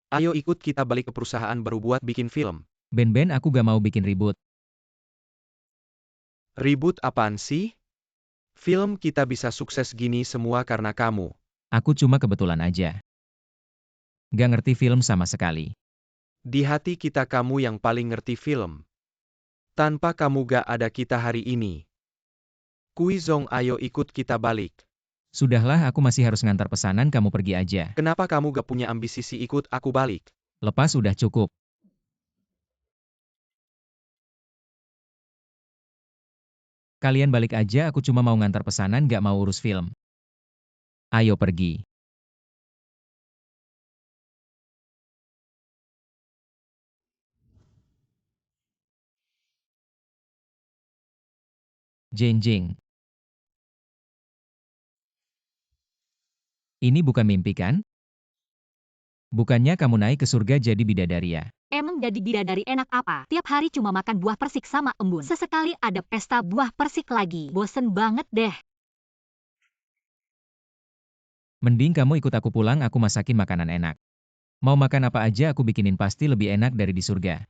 Ayo ikut kita balik ke perusahaan baru buat bikin film. Ben, aku gak mau bikin ribut. Ribut apaan sih? Film kita bisa sukses gini semua karena kamu. Aku cuma kebetulan aja. Gak ngerti film sama sekali. Di hati kita kamu yang paling ngerti film. Tanpa kamu gak ada kita hari ini. Kui Zong, ayo ikut kita balik. Sudahlah, aku masih harus ngantar pesanan, kamu pergi aja. Kenapa kamu gak punya ambisi sih ikut aku balik? Lepas udah cukup. Kalian balik aja, aku cuma mau ngantar pesanan, gak mau urus film. Ayo pergi. Jingjing. Ini bukan mimpi kan? Bukannya kamu naik ke surga jadi bidadari ya? Emang jadi bidadari enak apa? Tiap hari cuma makan buah persik sama embun. Sesekali ada pesta buah persik lagi. Bosen banget deh. Mending kamu ikut aku pulang, aku masakin makanan enak. Mau makan apa aja aku bikinin, pasti lebih enak dari di surga.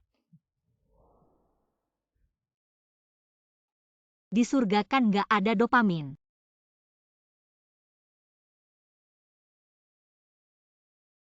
Di surga kan nggak ada dopamin.